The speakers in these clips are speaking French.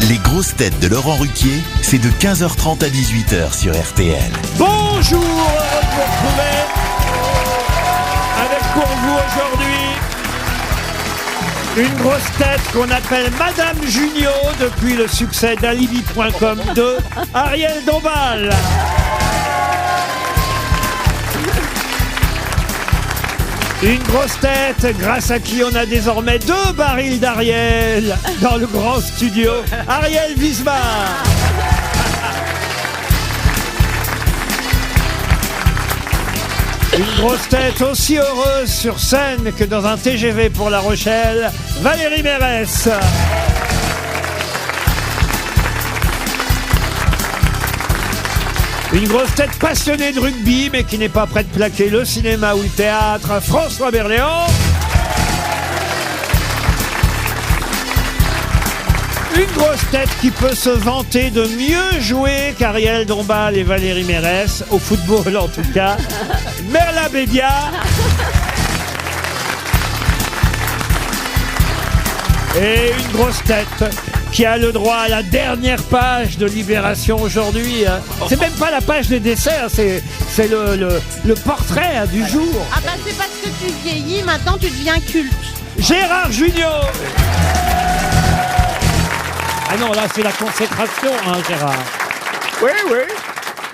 Les grosses têtes de Laurent Ruquier, c'est de 15h30 à 18h sur RTL. Bonjour, heureux de vous retrouver avec pour vous aujourd'hui une grosse tête qu'on appelle Madame Junio depuis le succès d'Alibi.com 2, Ariel Dombal. Une grosse tête grâce à qui on a désormais 2 barils d'Ariel dans le grand studio, Ariel Wiesmann. Une grosse tête aussi heureuse sur scène que dans un TGV pour La Rochelle, Valérie Mérès. Une grosse tête passionnée de rugby, mais qui n'est pas prête de plaquer le cinéma ou le théâtre, François Berléand. Une grosse tête qui peut se vanter de mieux jouer qu'Ariel Dombal et Valérie Mérès, au football en tout cas, Merla Bédia. Et une grosse tête qui a le droit à la dernière page de Libération aujourd'hui. C'est même pas la page des desserts, c'est le portrait du jour. Ah bah c'est parce que tu vieillis, maintenant tu deviens culte. Gérard Junior. Ah non, là c'est la consécration, Gérard. Oui, oui.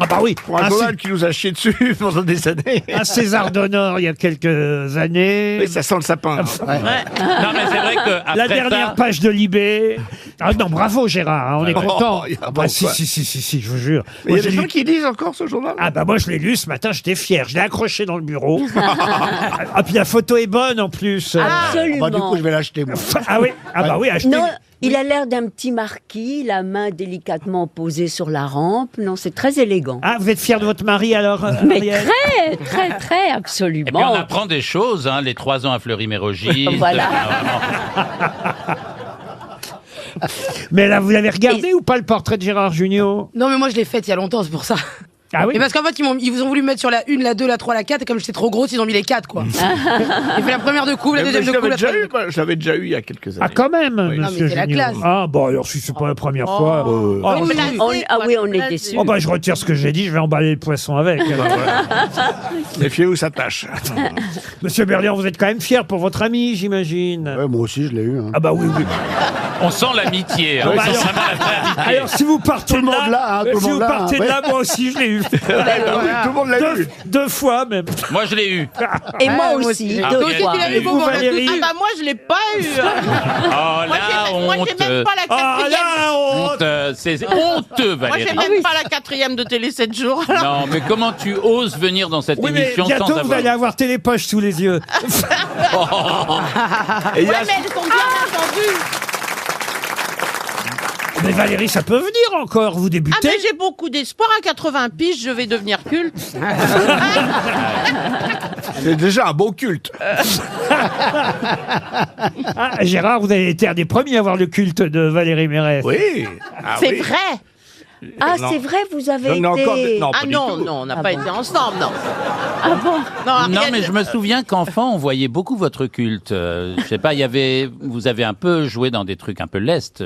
Ah bah oui. Pour un journal qui nous a chié dessus pendant des années. Un César d'honneur il y a quelques années. Oui, ça sent le sapin. Ouais. Non, mais c'est vrai que après La dernière page de Libé. Ah non, bravo Gérard, on est content. Si, je vous jure. Mais il y a des gens qui lisent encore ce journal. Ah bah moi je l'ai lu ce matin, j'étais fier. Je l'ai accroché dans le bureau. Ah puis la photo est bonne en plus. Absolument. Bah, du coup, je vais l'acheter, moi. Ah oui, ah bah oui, achetez. Non, il a l'air d'un petit marquis, la main délicatement posée sur la rampe. Non, c'est très élégant. Ah, vous êtes fier de votre mari alors, Mais Ariel? très, absolument. Et puis on apprend des choses, hein, les 3 ans à Fleury-Mérogis. Voilà. Mais là, vous avez regardé ou pas le portrait de Gérard Junior? Non, mais moi je l'ai faite il y a longtemps, c'est pour ça. Ah oui? Et parce qu'en fait, ils vous ont voulu me mettre sur la 1, la 2, la 3, la 4, et comme j'étais trop grosse, ils ont mis les 4, quoi. J'ai fait la première de couple, la deuxième de couple, la troisième. Je l'avais déjà eu il y a quelques années. Ah quand même, Oui. Non, monsieur mais c'est la Junior. classe. Ah bon, alors si c'est pas la première fois... Ah oui, On est déçus. Oh bah je retire ce que j'ai dit, je vais emballer le poisson avec. Méfiez-vous, ça tâche. Monsieur Berléand, vous êtes quand même fier pour votre ami, j'imagine. Ouais, moi aussi, je l'ai eu. Ah bah oui. On sent l'amitié. Hein. Bon, bah, On sent alors- vraiment la vraie amitié. Alors si vous partez Tout le de monde là, hein, tout le si monde vous là, partez de ouais. là, moi aussi je l'ai eu. Oui, tout le monde l'a eu. 2 fois même. Moi, je l'ai eu. Et moi moi aussi, aussi. 2 Toi aussi, fois. tu l'as eu, Et vous, Bobo, on l'a Valérie? tous eu. Ah bah moi je l'ai pas eu. Oh, Moi la j'ai même honte. pas la Ah quatrième. là, honte. C'est honteux, Moi j'ai Valérie. même pas la 4e de Télé 7 jours. Non, mais comment tu oses venir dans cette Oui mais émission bientôt sans vous avoir... allez avoir Télépoche sous les yeux. Et il y Ouais a- mais elles sont bien entendues. Mais Valérie, ça peut venir encore, vous Ah débutez. mais j'ai beaucoup d'espoir, à 80 piges je vais devenir culte. c'est déjà un beau culte. Ah, Gérard, vous avez été un des premiers à avoir le culte de Valérie Mérès. Oui. Ah, C'est oui. vrai. Ah, Non. c'est vrai, vous avez J'en ai encore été... des- non, Ah pas du non, tout. non, on n'a Ah pas bon. été ensemble, non. Ah bon? Non, Non, Ariel- mais je me souviens qu'enfant, on voyait beaucoup votre culte. Je sais pas, vous avez un peu joué dans des trucs un peu lestes.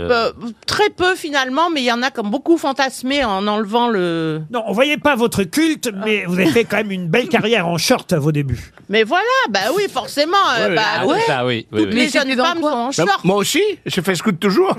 très peu finalement, mais il y en a comme beaucoup fantasmé en enlevant le... Non, on voyait pas votre culte, mais vous avez fait quand même une belle carrière en short à vos débuts. Mais voilà, bah oui, forcément. Ouais, bah Ah, ouais. c'est ça, oui. oui, Toutes oui. les Mais c'était jeunes dans femmes quoi sont en Bah, short. moi aussi, je fais scout toujours.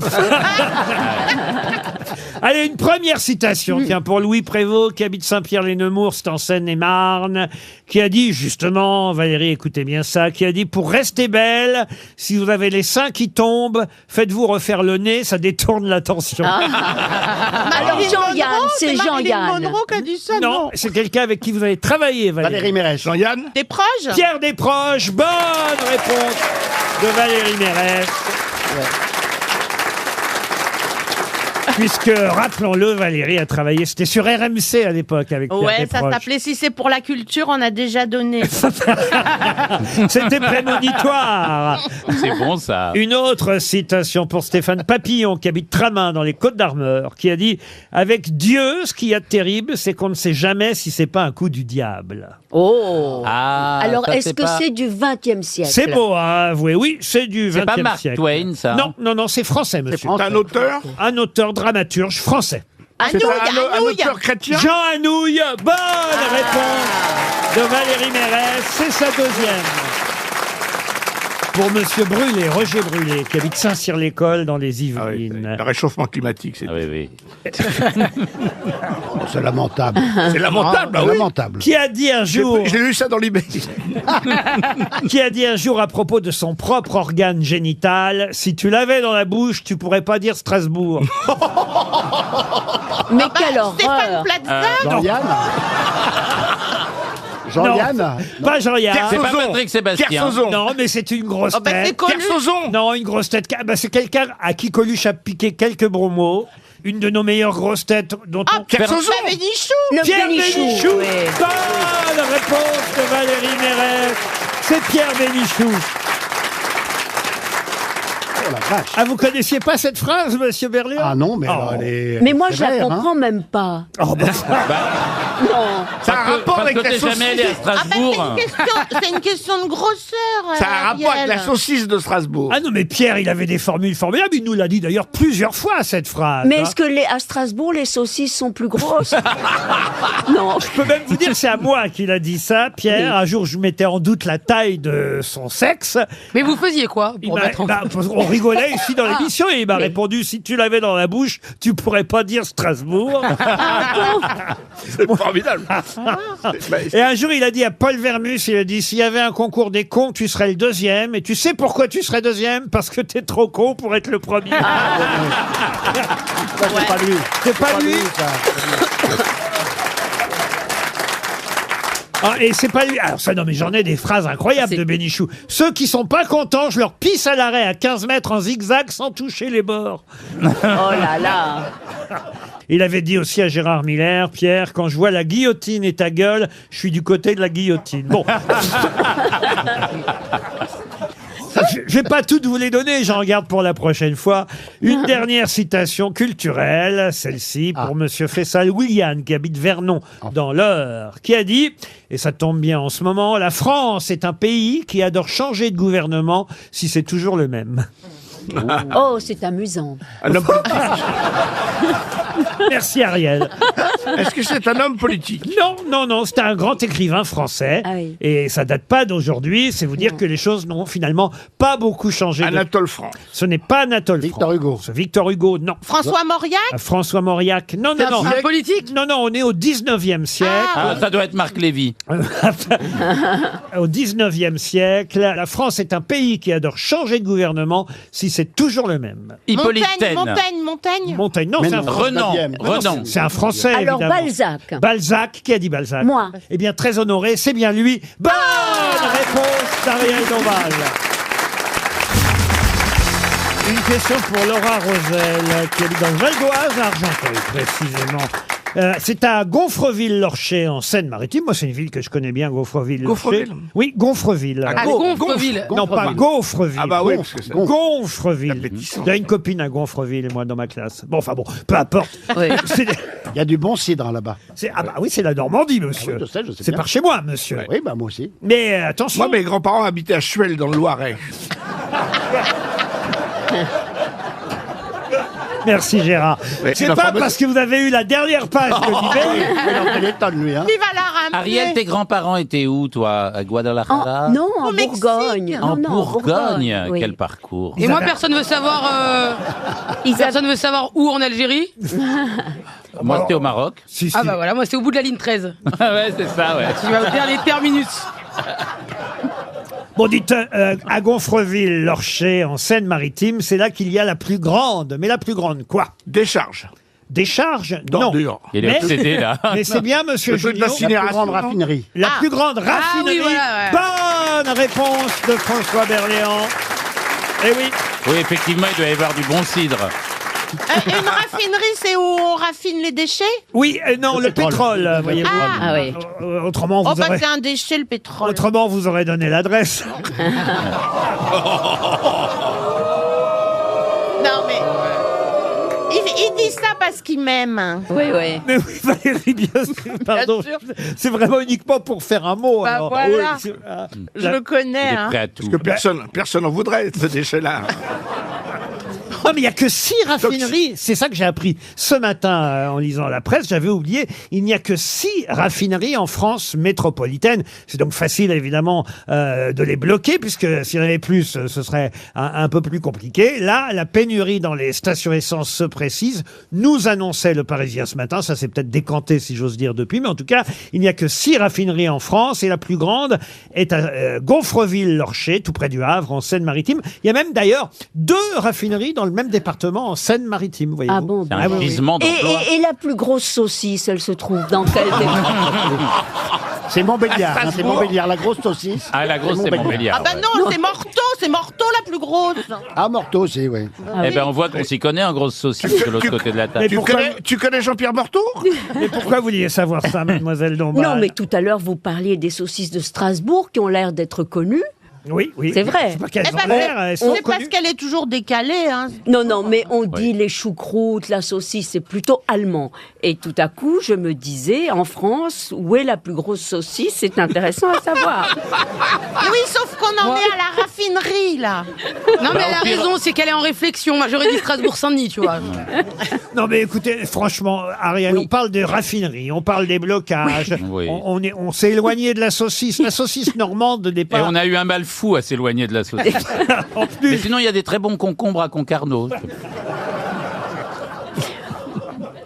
Allez, une première citation, tiens, pour Louis Prévost, qui habite Saint-Pierre-les-Nemours, c'est en Seine-et-Marne, qui a dit, justement, Valérie, écoutez bien ça, qui a dit, pour rester belle, si vous avez les seins qui tombent, faites-vous refaire le nez, ça détourne l'attention. Alors Jean-Yann, c'est Marilyn Jean-Yann. Monroe qui a dit ça, Non, non. c'est quelqu'un avec qui vous avez travaillé, Valérie. Valérie Mérès. Jean-Yann. Des proches. Pierre Desproges, bonne réponse de Valérie Mérès. Puisque, rappelons-le, Valérie a travaillé, c'était sur RMC à l'époque avec Pierre Ouais, ça Desproges. s'appelait Si c'est pour la culture, on a déjà donné. C'était prémonitoire. C'est bon ça. Une autre citation pour Stéphane Papillon, qui habite Tramin dans les Côtes-d'Armor, qui a dit « Avec Dieu, ce qu'il y a de terrible, c'est qu'on ne sait jamais si c'est pas un coup du diable. Oh. Ah, Alors, ça, est-ce que pas- c'est du 20e » siècle? C'est beau à avouer. Oui, c'est du C'est pas 20e Mark siècle. Twain, ça? Non, c'est français, monsieur. C'est un auteur Un auteur dramaturge français. C'est Anouilh, un Anouilh. auteur chrétien Jean Anouilh, bonne réponse de Valérie Mérès, c'est sa deuxième. Pour Monsieur Brûlé, Roger Brûlé, qui habite Saint-Cyr-l'École dans les Ah oui, Yvelines. le réchauffement climatique, c'est Ah oui, oui. C'est lamentable. c'est lamentable, Ah, ah oui. lamentable. Qui a dit un jour, J'ai lu ça dans l'eBay. qui a dit un jour à propos de son propre organe génital, si tu l'avais dans la bouche, tu pourrais pas dire Strasbourg. Mais quelle Stéphane horreur! Plaza. Jean-Yann Jean-Yann Non, pas Jean-Yann. C'est pas Sauzon. Patrick Sébastien. Kersozon. Non, mais c'est une grosse Oh, bah, c'est tête. connu. Kersozon. Non, une grosse tête. Ah, bah, c'est quelqu'un à qui Coluche a piqué quelques bons mots. Une de nos meilleures grosses têtes dont on... Kersozon. Bénichou. Le Pierre Bénichou, Bénichou. oui. Bonne réponse de Valérie Mérès. C'est Pierre Bénichou. Oh la vache. Ah, vous connaissiez pas cette phrase, monsieur Berléand? Ah non, mais Oh. alors, elle est. Mais moi, je la sévère, hein. comprends même pas. Oh, bah, Non. Ça a un rapport Parce avec que la t'es jamais allé à saucisse. Ah bah, Strasbourg. c'est une question de grosseur. Ça a un rapport avec la Ariel. saucisse de Strasbourg. ah non, mais Pierre, il avait des formules formidables. Il nous l'a dit d'ailleurs plusieurs fois, cette phrase. Mais hein. est-ce que à Strasbourg, les saucisses sont plus grosses? Non. Je peux même vous dire, c'est à moi qu'il a dit ça, Pierre. Un jour, je mettais en doute la taille de son sexe. Mais vous faisiez quoi Il pour m'a- mettre en... bah, on rigolait ici dans l'émission et il m'a répondu, si tu l'avais dans la bouche, tu pourrais pas dire Strasbourg. C'est formidable. Et un jour, il a dit à Paul Vermus, il a dit, s'il y avait un concours des cons, tu serais le deuxième. Et tu sais pourquoi tu serais deuxième? Parce que t'es trop con pour être le premier. Ça, c'est pas lui. C'est pas lui. ça. Ah, et c'est pas lui. Alors ça, non, mais j'en ai des phrases incroyables de Bénichou. Ceux qui sont pas contents, je leur pisse à l'arrêt à 15 mètres en zigzag sans toucher les bords. Oh là là. Il avait dit aussi à Gérard Miller, Pierre, quand je vois la guillotine et ta gueule, je suis du côté de la guillotine. Bon. Je vais pas toutes vous les donner, j'en regarde pour la prochaine fois. Une dernière citation culturelle, celle-ci pour Monsieur Fessal William, qui habite Vernon, dans l'Eure, qui a dit, et ça tombe bien en ce moment, la France est un pays qui adore changer de gouvernement si c'est toujours le même. Oh, c'est amusant. Un homme politique. Merci Ariel. Est-ce que c'est un homme politique? Non, c'était un grand écrivain français. Ah oui. Et ça date pas d'aujourd'hui. C'est vous dire que les choses n'ont finalement pas beaucoup changé. Anatole France. Ce n'est pas Anatole Victor France. Hugo. Victor Hugo, non. François Mauriac. François Mauriac, non. Un politique? Non, on est au 19e siècle. Ah, ça doit être Marc Lévy. Au 19e siècle, la France est un pays qui adore changer de gouvernement si c'est toujours le même. Hippolyte Montaigne, Taine. Montaigne, non, Mais c'est un, non. Renan. 19e. Renan. c'est un Français, Alors, évidemment. Balzac. Balzac, qui a dit Balzac? Moi. Eh bien, très honoré, c'est bien lui. Bonne réponse d'Ariel Dombal. Une question pour Laura Rosel, qui habite dans le Val d'Oise, à Argenteuil, précisément. C'est à Gonfreville-Lorcher, en Seine-Maritime. Moi, c'est une ville que je connais bien, Gonfreville-Lorcher. Gonfreville Oui, Gonfreville. Ah, Gonfreville. Non, pas Gaufreville. Ah bah oui, parce que c'est... Gonfreville. Appétissant. J'ai une copine à Gonfreville, moi, dans ma classe. Bon, enfin bon, peu importe. Oui. C'est- Il y a du bon cidre là-bas. ah bah oui, c'est la Normandie, monsieur. Ah oui, je sais C'est bien. par chez moi, monsieur. Oui, bah moi aussi. Mais attention. Moi, mes grands-parents habitaient à Chuel, dans le Loiret. Merci Gérard. Ouais, C'est la pas fameuse- parce que vous avez eu la dernière page de l'hiver. Mais alors, quel étonne, lui, hein. Vive à la rame. Ariel, tes grands-parents étaient où, toi? À Guadalajara? Non, en Au Mexique. Bourgogne. En Non, Bourgogne. oui. Quel parcours. Et moi, personne veut savoir. Personne veut savoir où en Algérie. Moi, c'était au Maroc. Si, si. Ah bah voilà, moi c'est au bout de la ligne 13. Ouais, c'est ça, ouais. Tu vas au dernier terminus. Bon, dites, à Gonfreville-Lorcher, en Seine-Maritime, c'est là qu'il y a la plus grande. Mais la plus grande, quoi? Décharge. Décharge? Non. D'ordures. Il est Mais- obsédé, là. Mais c'est bien, monsieur Le truc Julien. La plus d'incinération. grande raffinerie. La plus grande raffinerie. oui, voilà, Bonne réponse de François Berléand. Eh oui. Oui, effectivement, il doit y avoir du bon cidre. Une raffinerie, c'est où on raffine les déchets? Oui, non, le pétrole, voyez-vous. Ah oui. Autrement, Oh, vous bah aurez... c'est un déchet, le pétrole. Autrement, vous aurez donné l'adresse. Non, mais... Il dit ça parce qu'il m'aime. Oui, oui. Mais oui, Valérie, bien sûr, pardon. sûr. C'est vraiment uniquement pour faire un mot. Bah alors. voilà. Oui, Je le connais. Il est Hein. prêt à tout. Parce que personne n'en voudrait, ce déchet-là. Non, mais il n'y a que 6 raffineries. C'est ça que j'ai appris ce matin en lisant la presse. J'avais oublié. Il n'y a que 6 raffineries en France métropolitaine. C'est donc facile, évidemment, de les bloquer, puisque s'il y en avait plus, ce serait un peu plus compliqué. Là, la pénurie dans les stations essence se précise. Nous annonçait le Parisien ce matin. Ça s'est peut-être décanté, si j'ose dire, depuis. Mais en tout cas, il n'y a que 6 raffineries en France. Et la plus grande est à Gonfreville-Lorcher, tout près du Havre, en Seine-Maritime. Il y a même, d'ailleurs, 2 raffineries dans le même département en Seine-Maritime, voyez-vous. Ah bon, C'est un bah oui. gisement d'emploi. Et la plus grosse saucisse, elle se trouve dans quel département? C'est Montbéliard, c'est Montbéliard, la grosse saucisse. Ah, la grosse, c'est Montbéliard. Ah bah non, c'est Morteau la plus grosse. Ah, Morteau aussi, oui. Eh ben, on voit qu'on s'y connaît en grosse saucisse de l'autre côté de la table. Tu connais Jean-Pierre Morteau? Mais pourquoi vous vouliez savoir ça, mademoiselle Dombal? Non, mais tout à l'heure, vous parliez des saucisses de Strasbourg qui ont l'air d'être connues. Oui, oui. C'est vrai. C'est pas qu'elles Eh ont ben, l'air, elles sont c'est parce connues. qu'elle est toujours décalée. Hein. Non, mais on dit les choucroutes, la saucisse, c'est plutôt allemand. Et tout à coup, je me disais, en France, où est la plus grosse saucisse? C'est intéressant à savoir. Oui, sauf qu'on en est à la raffinerie, là. Non, mais Bah, elle a au pire- raison, c'est qu'elle est en réflexion. Moi, j'aurais dit Strasbourg-Saint-Denis, tu vois. Non, mais écoutez, franchement, Ariel, Oui. on parle des raffineries, on parle des blocages. Oui. On s'est éloigné de la saucisse. La saucisse normande de Et départ. on a eu un mal fou à s'éloigner de la saucisse. En Mais plus, sinon, il y a des très bons concombres à Concarneau.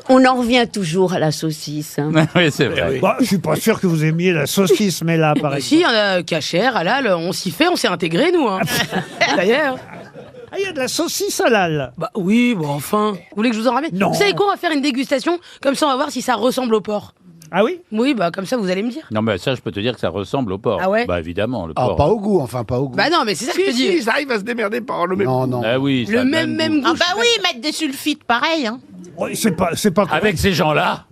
On en revient toujours à la saucisse. Hein. Oui, c'est vrai. bah, je suis pas sûr que vous aimiez la saucisse, mais là, par Bah, exemple. si, il y en a cachère, halal, on s'y fait, on s'est intégrés, nous. Hein. D'ailleurs. Ah, il y a de la saucisse halal. Bah oui, bon, enfin. Vous voulez que je vous en ramène? Non. Vous savez quoi? On va faire une dégustation, comme ça on va voir si ça ressemble au porc. Ah oui? Oui, bah comme ça vous allez me dire. Non, mais ça, je peux te dire que ça ressemble au porc. Ah ouais? Bah, évidemment, le Ah, porc. pas au goût, enfin, pas au goût. Bah non, mais c'est ça que je te Si, dis. ils arrivent à se démerder par le même. Non, non. Ah oui, ça a Le même goût. goût. Ah bah oui, mettre des sulfites, pareil. Hein. Oui, c'est pas Avec ces gens-là,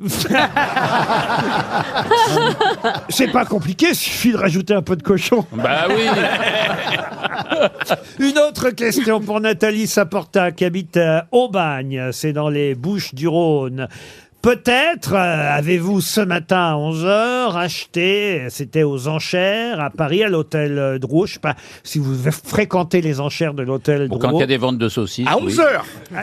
c'est pas compliqué, il suffit de rajouter un peu de cochon. bah oui. Une autre question pour Nathalie Saporta qui habite à Aubagne, c'est dans les Bouches-du-Rhône. Peut-être avez-vous ce matin à 11h acheté, c'était aux enchères à Paris, à l'hôtel Drouot. Je sais pas si vous fréquentez les enchères de l'hôtel Bon, quand il Drouot. y a des ventes de saucisses. À oui. 11h.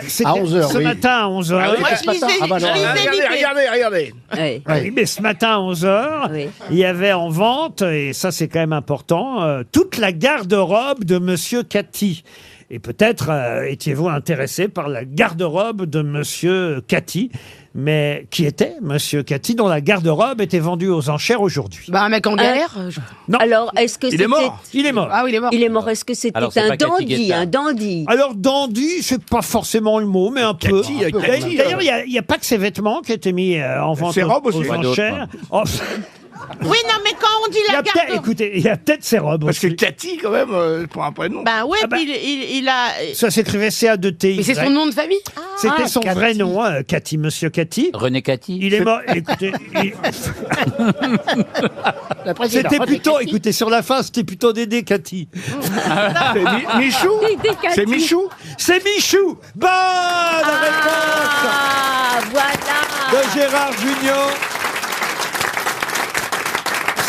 C'était À 11h, ce oui. matin à 11h. Ah oui, Moi, je lisais, Ah bah non, je lisais l'idée. Regardez. Ouais. Oui, mais ce matin à 11h, Oui. il y avait en vente, et ça c'est quand même important, toute la garde-robe de Monsieur Cathy. Et peut-être étiez-vous intéressé par la garde-robe de Monsieur Cathy. Mais qui était Monsieur Cathy, dont la garde-robe était vendue aux enchères aujourd'hui. Bah un mec en galère. Non, Alors, est-ce que Il est c'était... mort. il est mort. Ah oui, il est mort. Il est mort. Est-ce que c'était Alors, c'est un pas Cathy dandy, Guetta. un dandy? Alors, dandy, c'est pas forcément le mot, mais un peu. Cathy, Cathy, D'ailleurs, il n'y a pas que ses vêtements qui étaient mis en vente Ses aux, robes aussi. aux Quoi d'autre, enchères. Oh, Oui, non, mais quand on dit il y la a peut-être, garde... écoutez, il y a peut-être ses robes Parce que aussi. Cathy, quand même, pour un prénom. Ben ouais, Ah bah. puis il a... Ça s'écrivait CA2T. Mais c'est son nom de famille? C'était son Cathy. vrai nom, Cathy, Monsieur Cathy. René Cathy. Il est mort. Écoutez, La présidente. c'était plutôt, écoutez, sur la fin, c'était plutôt Dédé Cathy. C'est Michou. Dédé Cathy. C'est Michou. C'est Michou. Bonne réponse Ah, voilà. de Gérard Junior.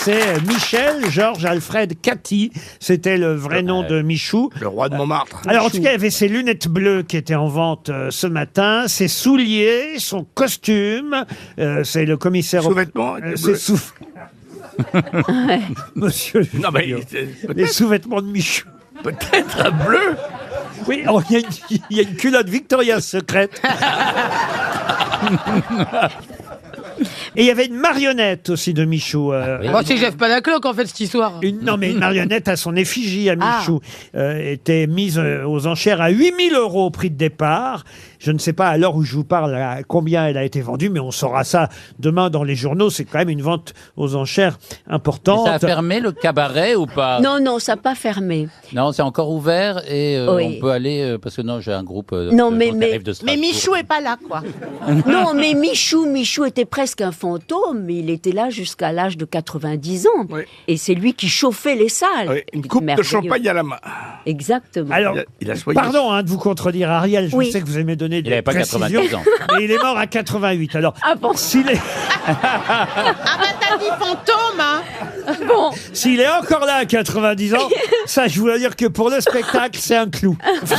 C'est Michel Georges Alfred Cathy. C'était le vrai nom de Michou. Le roi de Montmartre. Alors, en tout cas, il y avait ses lunettes bleues qui étaient en vente ce matin, ses souliers, son costume. C'est le commissaire... Sous-vêtements. C'est sous... Monsieur... Non, mais Les sous-vêtements de Michou. peut-être un bleu. Oui, oh, il y a une culotte Victoria's Secret. Et il y avait une marionnette aussi de Michou. Bon, c'est Jeff Panacloc, en fait, cette histoire. Non, mais une marionnette à son effigie à Michou était mise aux enchères à 8 000 € au prix de départ. Je ne sais pas à l'heure où je vous parle à combien elle a été vendue, mais on saura ça demain dans les journaux. C'est quand même une vente aux enchères importante. Et ça a fermé le cabaret ou pas? Non, ça n'a pas fermé. Non, c'est encore ouvert et Oui. on peut aller parce que non, j'ai un groupe Non, de mais- gens qui mais- arrivent de Strasbourg. Mais Michou est pas là, quoi. Non, mais Michou était presque un fantôme, mais il était là jusqu'à l'âge de 90 ans. Oui. Et c'est lui qui chauffait les salles. Oui, une C'était coupe de merveilleux. champagne à la main. Exactement. Alors, Il a soigné. pardon de vous contredire, Ariel. Je Oui. sais que vous aimez donner Il des n'avait pas précisions. 90 ans. Mais il est mort à 88. Alors, Ah bon s'il est, Ah bah t'as dit fantôme, hein. Bon, s'il est encore là à 90 ans, ça, je voulais dire que pour le spectacle, c'est un clou.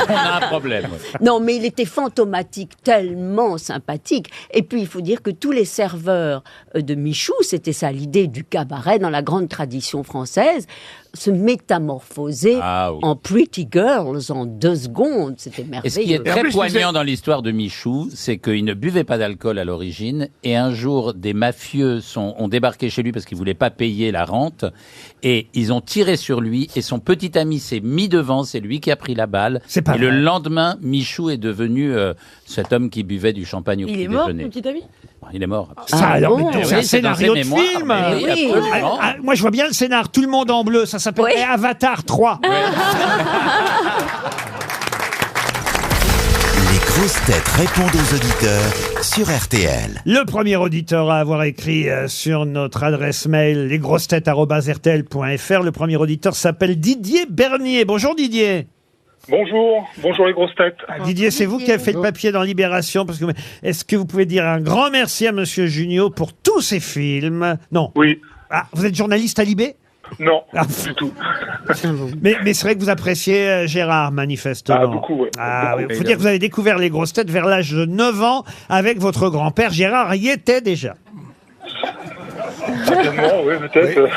On a un problème. non, mais il était fantomatique, tellement sympathique. Et puis, il faut dire que tous les serveurs de Michou, c'était ça l'idée du cabaret dans la grande tradition française, se métamorphoser Ah oui. en pretty girls en 2 secondes. C'était Et ce qui est merveilleux. Et en très plus, poignant dans l'histoire de Michou, c'est qu'il ne buvait pas d'alcool à l'origine, et un jour, des mafieux ont débarqué chez lui parce qu'ils voulaient pas payer la rente, et ils ont tiré sur lui, et son petit ami s'est mis devant, c'est lui qui a pris la balle. C'est pas et le vrai. lendemain, Michou est devenu cet homme qui buvait du champagne au Il petit est mort, déjeuner. ton petit ami? Il est mort. Ça, Ah alors, bon mais c'est un Oui, c'est dans scénario ses de mémoires, film. mais oui, Oui. absolument. Moi, je vois bien le scénar. Tout le monde en bleu. Ça s'appelle Oui. Avatar 3. Les grosses têtes répondent aux auditeurs sur RTL. Le premier auditeur à avoir écrit sur notre adresse mail lesgrossetêtes@rtl.fr. Le premier auditeur s'appelle Didier Bernier. Bonjour Didier. Bonjour les grosses têtes. Didier, c'est vous qui avez fait le papier dans Libération. Parce que, est-ce que vous pouvez dire un grand merci à Monsieur Junio pour tous ses films? Non. Oui, Ah, vous êtes journaliste à Libé? non, Ah. du tout. Mais c'est vrai que vous appréciez Gérard, manifestement. Ah, beaucoup, ouais. Ah, Beaucoup. oui. Faut dire que vous avez découvert les grosses têtes vers l'âge de 9 ans avec votre grand-père. Gérard y était déjà. Certainement, oui, peut-être.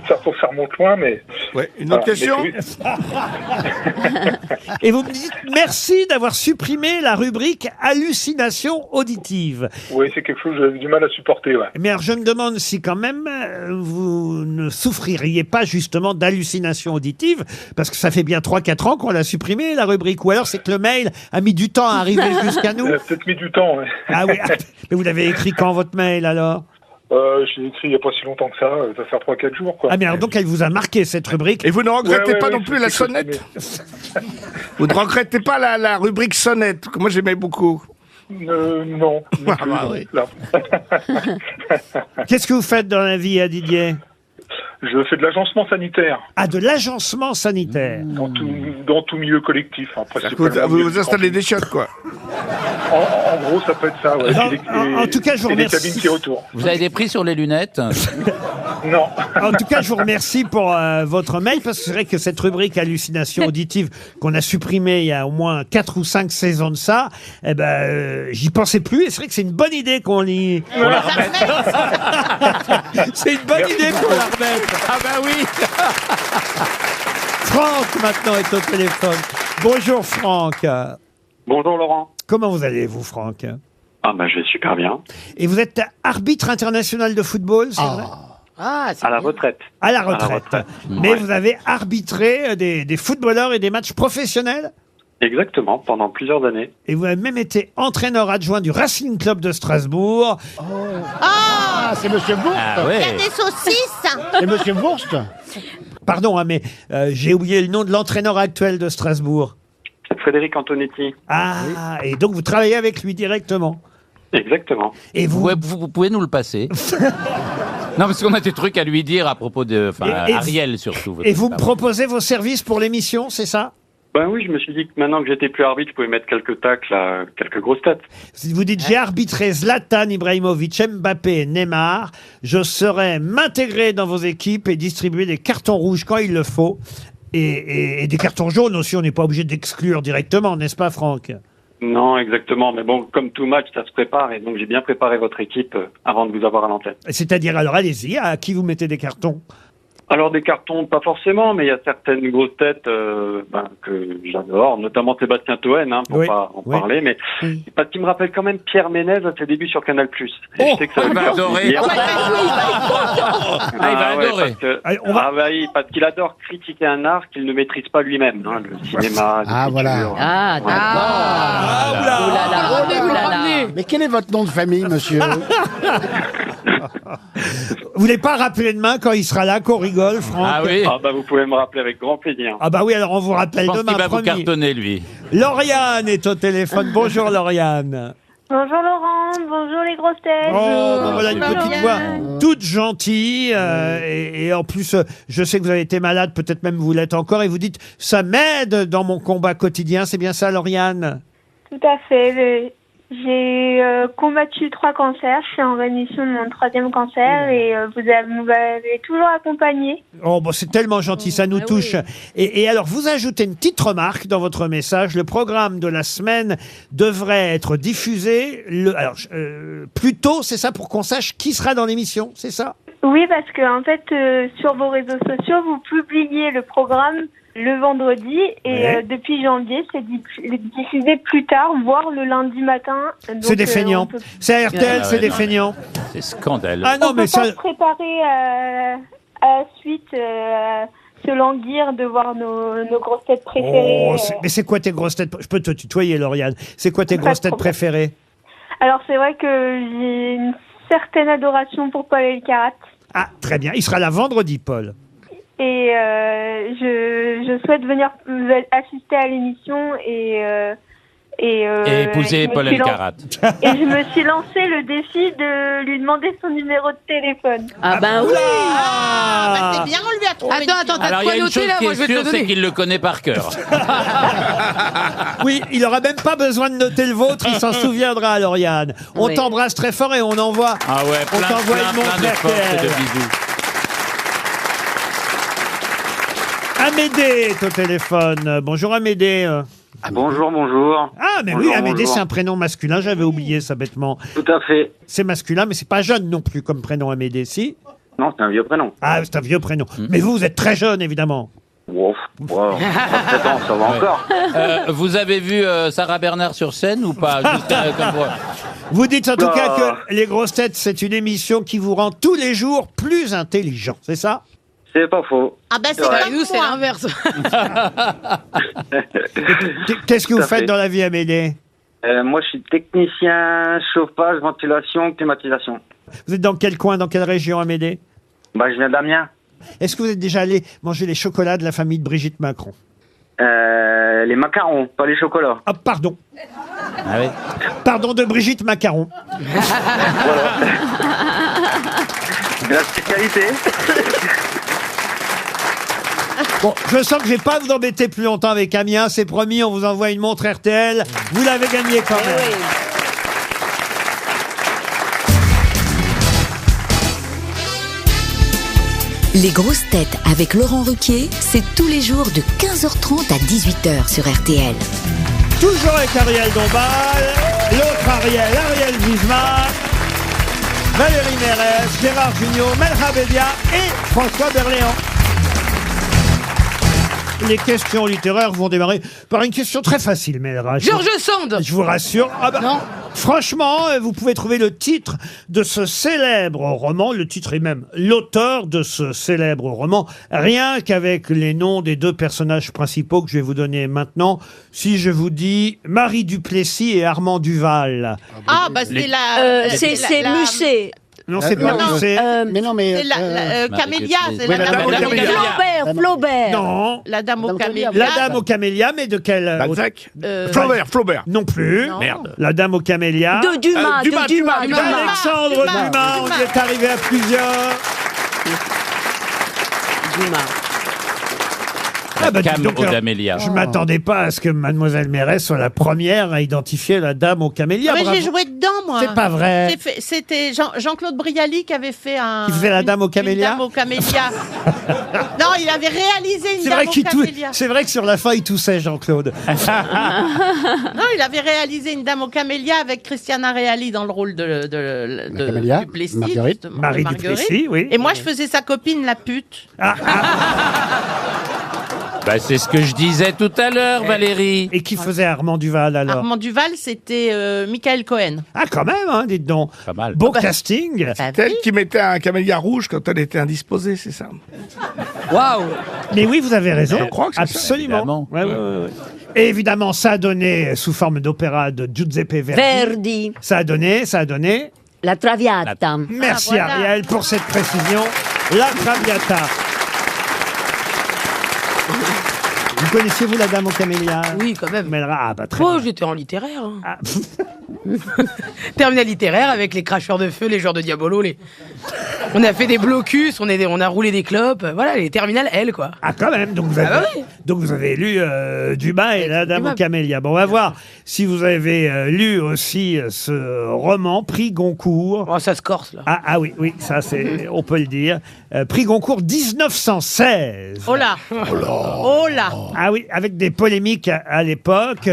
Ça remonte loin, mais... Ouais. Une autre question? mais Et vous me dites merci d'avoir supprimé la rubrique hallucination auditive. oui, c'est quelque chose que j'avais du mal à supporter, ouais. Mais alors je me demande si quand même vous ne souffririez pas justement d'hallucination auditive, parce que ça fait bien 3-4 ans qu'on l'a supprimé la rubrique, ou alors c'est que le mail a mis du temps à arriver jusqu'à nous. Ça a peut-être mis du temps, ouais. Ah oui, mais vous l'avez écrit quand votre mail alors? J'ai écrit il n'y a pas si longtemps que ça va faire 3-4 jours, quoi. Ah mais alors donc elle vous a marqué cette rubrique. Et vous ne regrettez Ouais, pas ouais, non ouais, plus c'est la quelque chose sonnette? Vous ne regrettez pas la rubrique sonnette, que moi j'aimais beaucoup. Non. Ah, bah oui. Là. Qu'est-ce que vous faites dans la vie, Didier? Je fais de l'agencement sanitaire Ah, de l'agencement sanitaire. dans tout milieu collectif. Après, c'est pas le Vous, milieu vous installez des chiottes, quoi. En gros, ça peut être ça, ouais. En tout cas, je vous et les remercie. cabines qui retournent. Vous avez des prix sur les lunettes? Non. En tout cas, je vous remercie pour votre mail, parce que c'est vrai que cette rubrique hallucination auditive qu'on a supprimée il y a au moins 4 ou 5 saisons de ça, eh ben, j'y pensais plus, et c'est vrai que c'est une bonne idée qu'on la remette. C'est une bonne idée qu'on la remette. Ah bah oui. Franck, maintenant, est au téléphone. Bonjour, Franck. Bonjour Laurent. Comment vous allez, vous, Franck? Ah bah je vais super bien. Et vous êtes arbitre international de football, c'est vrai? Ah, c'est À la bien. retraite. À la retraite. Mais Ouais. vous avez arbitré des footballeurs et des matchs professionnels? Exactement, pendant plusieurs années. Et vous avez même été entraîneur adjoint du Racing Club de Strasbourg. Ah, c'est Monsieur Wurst. Ah Il y ouais. a des saucisses. C'est Monsieur Wurst. Pardon, mais j'ai oublié le nom de l'entraîneur actuel de Strasbourg. Frédéric Antonetti. Ah, et donc vous travaillez avec lui directement. Exactement. Et vous, Vous pouvez nous le passer? Non, parce qu'on a des trucs à lui dire à propos de... Enfin, Et- Ariel surtout. et vous me proposez vos services pour l'émission, c'est ça? Ben oui, je me suis dit que maintenant que j'étais plus arbitre, je pouvais mettre quelques tacles à quelques grosses têtes. Si vous dites j'ai arbitré Zlatan Ibrahimovic, Mbappé et Neymar, je saurais m'intégrer dans vos équipes et distribuer des cartons rouges quand il le faut. Et des cartons jaunes aussi, on n'est pas obligé d'exclure directement, n'est-ce pas, Franck? Non, exactement. Mais bon, comme tout match, ça se prépare. Et donc j'ai bien préparé votre équipe avant de vous avoir à l'antenne. C'est-à-dire, alors allez-y, à qui vous mettez des cartons? Alors des cartons, pas forcément, mais il y a certaines grosses têtes que j'adore, notamment Sébastien Toen, pour pas en parler, mais parce qu'il me rappelle quand même Pierre Ménez à ses débuts sur Canal+. Et je sais que ça va lui faire plaisir. Il va adorer. Parce qu'il adore critiquer un art qu'il ne maîtrise pas lui-même, le cinéma, l'écriture. Ah, d'accord. Mais quel est votre nom de famille, monsieur? Vous voulez pas rappeler demain quand il sera là, qu'on rigole, Franck? Ah oui. Vous pouvez me rappeler avec grand plaisir. Ah bah oui, alors on vous rappelle Je pense demain. qu'il va vous promis. cartonner, lui. Lauriane est au téléphone. Bonjour Lauriane. Bonjour Laurent, bonjour les grosses têtes. Oh, voilà une petite voix toute gentille et en plus, je sais que vous avez été malade, peut-être même vous l'êtes encore, et vous dites ça m'aide dans mon combat quotidien. C'est bien ça, Lauriane? Tout à fait. J'ai combattu 3 cancers. Je suis en rémission de mon 3e cancer et vous m'avez toujours accompagné. Oh, bon, c'est tellement gentil, ça nous touche. Et alors, vous ajoutez une petite remarque dans votre message. Le programme de la semaine devrait être diffusé plus tôt, c'est ça, pour qu'on sache qui sera dans l'émission, c'est ça? Oui, parce que en fait, sur vos réseaux sociaux, vous publiez le programme le vendredi et depuis janvier, c'est diffusé plus tard, voire le lundi matin. C'est des feignants. C'est RTL, c'est des feignants. C'est scandaleux. Ah non, on peut pas se préparer à la suite, se languir de voir nos grosses têtes préférées. Mais c'est quoi tes grosses têtes? Je peux te tutoyer, Lauriane. C'est quoi tes grosses têtes préférées? Alors c'est vrai que j'ai une certaine adoration pour Paul Elkarat. Ah, très bien. Il sera là vendredi, Paul. Et je souhaite venir assister à l'émission et épouser Paul Elkarat. Et je me suis lancé le défi de lui demander son numéro de téléphone. Ah ben oui. C'est bien, on lui a trouvé. Attends, t'as Alors, quoi il y a une noté chose là? qui Moi, est je vais te sûre, le c'est donner. qu'il le connaît par cœur. Oui, il aura même pas besoin de noter le vôtre, il s'en souviendra, Lauriane. On t'embrasse très fort et on envoie. Ah ouais, on t'envoie une plein montre de force et RTL. de bisous. Amédée est au téléphone. Bonjour Amédée. Bonjour. Ah, mais Bonjour, oui, Amédée, bonjour. c'est un prénom masculin, j'avais oublié ça bêtement. Tout à fait. C'est masculin, mais c'est pas jeune non plus comme prénom Amédée, si? Non, c'est un vieux prénom. Ah, c'est un vieux prénom. Mais vous êtes très jeune, évidemment. Wow. 7 ans, ça va encore. Vous avez vu Sarah Bernard sur scène ou pas? Juste, comme pour- Vous dites en tout cas que Les Grosses Têtes, c'est une émission qui vous rend tous les jours plus intelligent, c'est ça? C'est pas faux. Ah ben c'est Ouais. comme Nous, c'est moi. l'inverse. Qu'est-ce que Tout vous à faites fait. dans la vie, Amédée? Moi, je suis technicien chauffage, ventilation, climatisation. Vous êtes dans quel coin, dans quelle région, Amédée? Je viens d'Amiens. Est-ce que vous êtes déjà allé manger les chocolats de la famille de Brigitte Macron? Les macarons, pas les chocolats. Ah, pardon. Ah oui. Pardon, de Brigitte Macaron. De la spécialité. Bon, je sens que je vais pas vous embêter plus longtemps avec Amiens, c'est promis, on vous envoie une montre RTL. Vous l'avez gagnée quand même. Les grosses têtes avec Laurent Ruquier, c'est tous les jours de 15h30 à 18h sur RTL. Toujours avec Ariel Dombal, l'autre Ariel Wiesmann, Valérie Mérès, Gérard Jugnot, Melcha Bédia et François Berléand. Les questions littéraires vont démarrer par une question très facile, Melcha. George Sand. Je vous rassure. Ah bah, Non. Franchement, vous pouvez trouver le titre de ce célèbre roman, le titre est même l'auteur de ce célèbre roman, rien qu'avec les noms des 2 personnages principaux que je vais vous donner maintenant. Si je vous dis Marie Duplessis et Armand Duval. Ah bah c'est la... C'est Musset. Non, c'est pas non, Musset. Mais non, mais... C'est la Camélia, c'est Oui, la dame aux Madame camélias. Flaubert. Non. La dame aux camélias. La dame aux camélias, mais de quelle Balzac. Euh, Flaubert. Non plus. Non. Merde. La dame aux camélias. De Dumas. Alexandre Dumas, on y est arrivé à plusieurs. Ah bah, dis Cam donc, aux camélias. Je m'attendais pas à ce que Mademoiselle Mérès soit la première à identifier la dame aux camélias. Mais Bravo. j'ai joué dedans, moi. C'est pas vrai. C'était Jean-Claude Brialy qui avait fait un. Qui faisait la dame aux camélias. Une dame aux camélias. Non, il avait réalisé une C'est dame vrai, aux camélias. c'est vrai que sur la fin, il toussait, Jean-Claude. Non, il avait réalisé une dame aux camélias avec Christiana Reali dans le rôle de camélia, Duplessis, Marguerite. justement, Marie de Marguerite. Duplessis, oui. Et moi, je faisais sa copine, la pute. Bah, c'est ce que je disais tout à l'heure, Valérie. Et qui faisait Armand Duval, alors? Armand Duval, c'était Michael Cohen. Ah, quand même, hein, dites donc. Pas mal. Beau bah, casting. Bah C'est elle oui. qui mettait un camélia rouge quand elle était indisposée, c'est ça? Waouh. Mais oui, vous avez raison. Je crois que c'est ça, absolument. évidemment. Ouais, ouais, ouais, ouais. Et évidemment, ça a donné, sous forme d'opéra de Giuseppe Verdi. Verdi, Ça a donné. la Traviata. Merci voilà. Ariel pour cette précision. La Traviata. Vous connaissiez-vous la dame aux camélias? Oui, quand même. Ah, bah, très Oh, bien. j'étais en littéraire. hein. Ah, Terminal littéraire avec les cracheurs de feu, les joueurs de Diabolo. On a fait des blocus, on a roulé des clopes. Voilà, les terminales L, quoi. ah, quand même. Donc vous avez, Ah bah oui. donc vous avez lu Dumas et la dame Dumas. aux camélias. Bon, on va voir si vous avez lu aussi ce roman, Prix Goncourt. Oh, ça se corse, là. Ah oui, oui, ça c'est, on peut le dire. Prix Goncourt 1916. Oh là. Oh là. Ah oui, avec des polémiques à l'époque,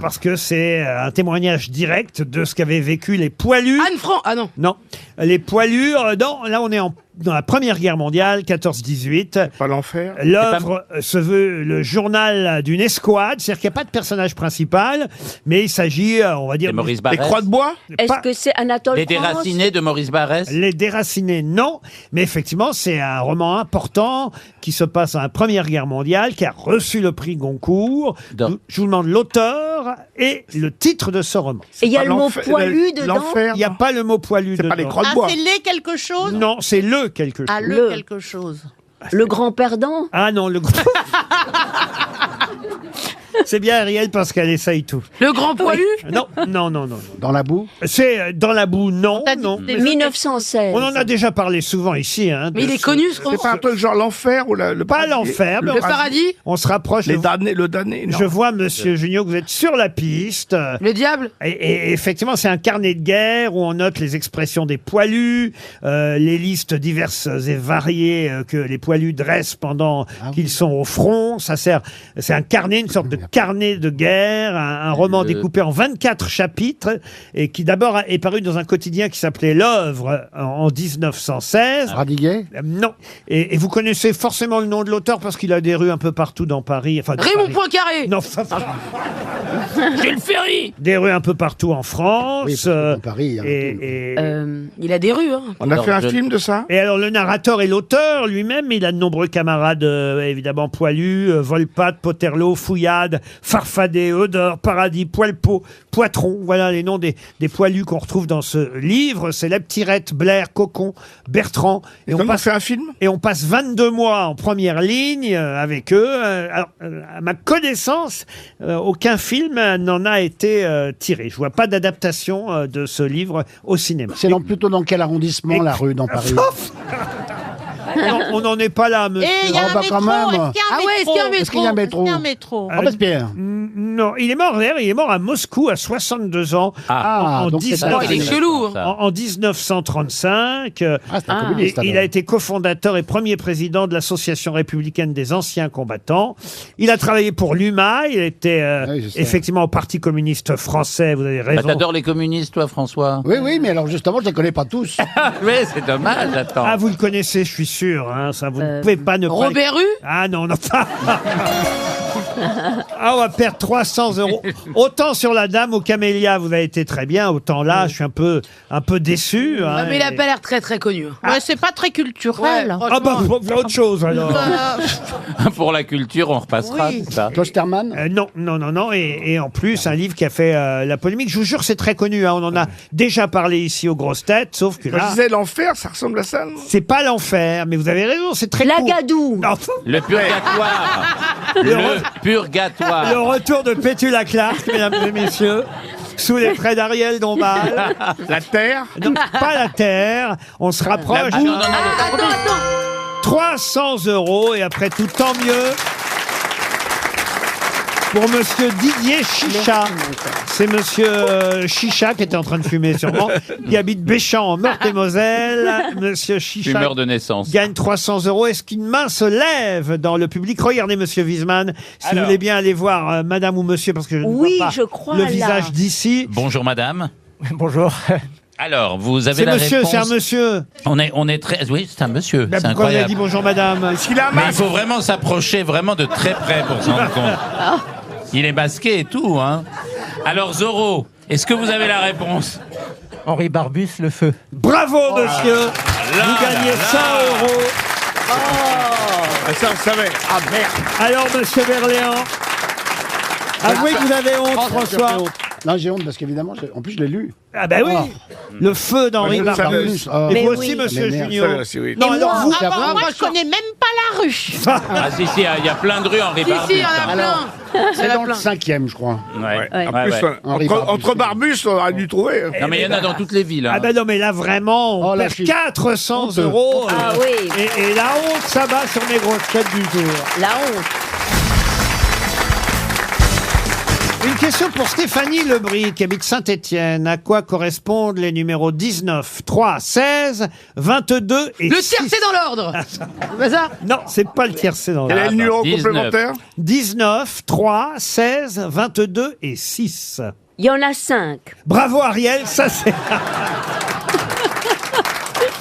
parce que c'est un témoignage direct de ce qu'avaient vécu les poilus. Anne Frank. Ah non. Non, les poilus, là on est dans la Première Guerre mondiale, 14-18. Pas l'enfer. L'œuvre se veut le journal d'une escouade, c'est-à-dire qu'il n'y a pas de personnage principal, mais il s'agit, on va dire... Et Maurice Les Barrès. croix de bois? Est-ce pas- que c'est Anatole Les France déracinés de Maurice Barrès. Les déracinés, non. Mais effectivement, c'est un roman important qui se passe dans la Première Guerre mondiale, qui a reçu le prix Goncourt. Dans- Je vous demande l'auteur et le titre de ce roman. Et il y a Pas le mot l'enfer- poilu dedans. L'enfer. Il n'y a pas le mot poilu C'est dedans. pas les croix de Ah, bois. c'est les quelque chose. Non, c'est le quelque chose. Ah, Le. quelque chose. Le grand perdant. Ah non, le C'est bien Ariel parce qu'elle essaye tout. Le grand poilu. Non, non, non, non. Dans la boue? C'est dans la boue, non, T'as dit non. des- 1916. On en a déjà parlé souvent ici. Hein, Mais il est connu, ce C'est pas un truc genre l'enfer ou le Pas paradis? l'enfer, mais Le paradis. on se rapproche. Les damnés, le damné, non. Je vois, monsieur Junio, que vous êtes sur la piste. Le diable. Et effectivement, c'est un carnet de guerre où on note les expressions des poilus, les listes diverses et variées que les poilus dressent pendant qu'ils sont au front. Ça sert, c'est un carnet, une sorte de carnet de guerre, un roman découpé en 24 chapitres et qui d'abord est paru dans un quotidien qui s'appelait L'Œuvre en 1916. Radiguet? Non. Et vous connaissez forcément le nom de l'auteur parce qu'il a des rues un peu partout dans Paris. Enfin, dans Raymond Paris. Poincaré. Non, Gilles Ferry. des rues un peu partout en France. Oui, parce que dans Paris, hein, et, Il a des rues, hein. On a fait un Alors, je- film de ça? et alors le narrateur et l'auteur lui-même, il a de nombreux camarades évidemment poilus, Volpatte, Poterloo, Fouillade, Farfadet, Odeur, Paradis, Poilpot, Poitron. Voilà les noms des poilus qu'on retrouve dans ce livre. C'est Leptirette, Blair, Cocon, Bertrand. Et On a fait un film? et on passe 22 mois en première ligne avec eux. Alors, à ma connaissance, aucun film n'en a été tiré. Je vois pas d'adaptation de ce livre au cinéma. C'est plutôt dans quel arrondissement, la rue, dans Paris? Non, on n'en est pas là, monsieur. Et il y a Oh, un bah, métro. quand même. Est-ce qu'il y a un métro Ah ouais, est-ce qu'il y a un métro? Est-ce qu'il y a un métro? Est-ce qu'il y a un métro Robespierre. Non, il est mort d'ailleurs, il est mort à Moscou à 62 ans. Ah, en donc c'est 19 pas- Il est chelou. hein. en 1935. Ah, c'est un communiste, Il alors. a été cofondateur et premier président de l'Association républicaine des anciens combattants. Il a travaillé pour l'UMA, il était Oui, je sais. effectivement au Parti communiste français, vous avez Bah, raison. T'adores les communistes, toi, François? Oui, oui, mais alors justement, je les connais pas tous. Mais c'est dommage, attends. Ah, vous le connaissez, je suis sûr. Hein, ça, vous ne pouvez pas ne pas... Robert Rue. Ah non, non. Ah, on va perdre 300 €. Autant sur la dame aux camélias, vous avez été très bien. Autant là, je suis un peu déçu. hein, Ah, mais il a et- pas l'air très très connu. hein. Ouais, c'est pas très culturel. Ouais, Ah bah, voilà autre chose alors. Pour la culture, on repassera, Oui. c'est ça. Klosterman? Non, non, non, non. Et en plus, un livre qui a fait la polémique. Je vous jure, c'est très connu. Hein, on en a déjà parlé ici aux grosses têtes. Sauf que Je là, disais l'enfer, ça ressemble à ça, non? c'est pas l'enfer. Mais vous avez raison, c'est très La court. Gadoue. Non, Le purgatoire. Le purgatoire. le retour de Pétula Clark, mesdames et messieurs. Sous les traits d'Ariel Dombal. La terre? Non, pas la terre. On se rapproche. Ah, non, non, non, Attends, attends. 300 € et après tout, tant mieux. pour monsieur Didier Chicha. C'est monsieur Chicha qui était en train de fumer sûrement, qui habite Béchamp en Meurthe-et-Moselle. Monsieur Chicha Fumeur de naissance. gagne 300 €. Est-ce qu'une main se lève dans le public? Regardez monsieur Wiesmann, si vous voulez bien aller voir madame ou monsieur, parce que je ne vois pas je crois le là. visage d'ici. Bonjour madame. Bonjour. Alors, vous avez C'est la monsieur, réponse. c'est un monsieur. On est très... Oui, c'est un monsieur. Ben, c'est pourquoi vous avez incroyable. dit bonjour madame? Mais il faut vraiment s'approcher vraiment de très près pour s'en rendre compte. Il est masqué et tout, hein. Alors, Zorro, est-ce que vous avez la réponse? Henri Barbus, le feu. Bravo monsieur. Vous gagnez 100 €. Ça, on savait. Ah merde. Alors monsieur Berléand, avouez que vous avez honte, François. Non, j'ai honte parce qu'évidemment, en plus je l'ai lu. Ah ben oui, le feu d'Henri Moi, je le Barbus. savais. Et Mais vous oui. aussi, monsieur Mais merde, Junio. ça, c'est oui. Non, alors vous. Moi, je connais même pas la rue. Ah si, si, il y a plein de rues Henri Si, Barbus. si, il y en a Alors, plein. c'est dans le 5e, je crois. Ouais. Ouais. En plus, Henri entre, Barbus, entre Barbus, on aurait dû trouver. Non mais il y en a dans toutes les villes. Hein. Ah ben non, mais là vraiment, on Oh, là, perd je suis 400 honteux. €. Ah oui. Et la honte s'abat sur mes grosses têtes du jour. La honte. Une question pour Stéphanie Lebris, qui habite Saint-Étienne. À quoi correspondent les numéros 19, 3, 16, 22 et Le 6? tiercé dans l'ordre. C'est pas ça? Non, c'est pas le tiercé dans Quel est l'ordre. le numéro 19. complémentaire? 19, 3, 16, 22 et 6. Il y en a 5. Bravo Ariel, ça c'est...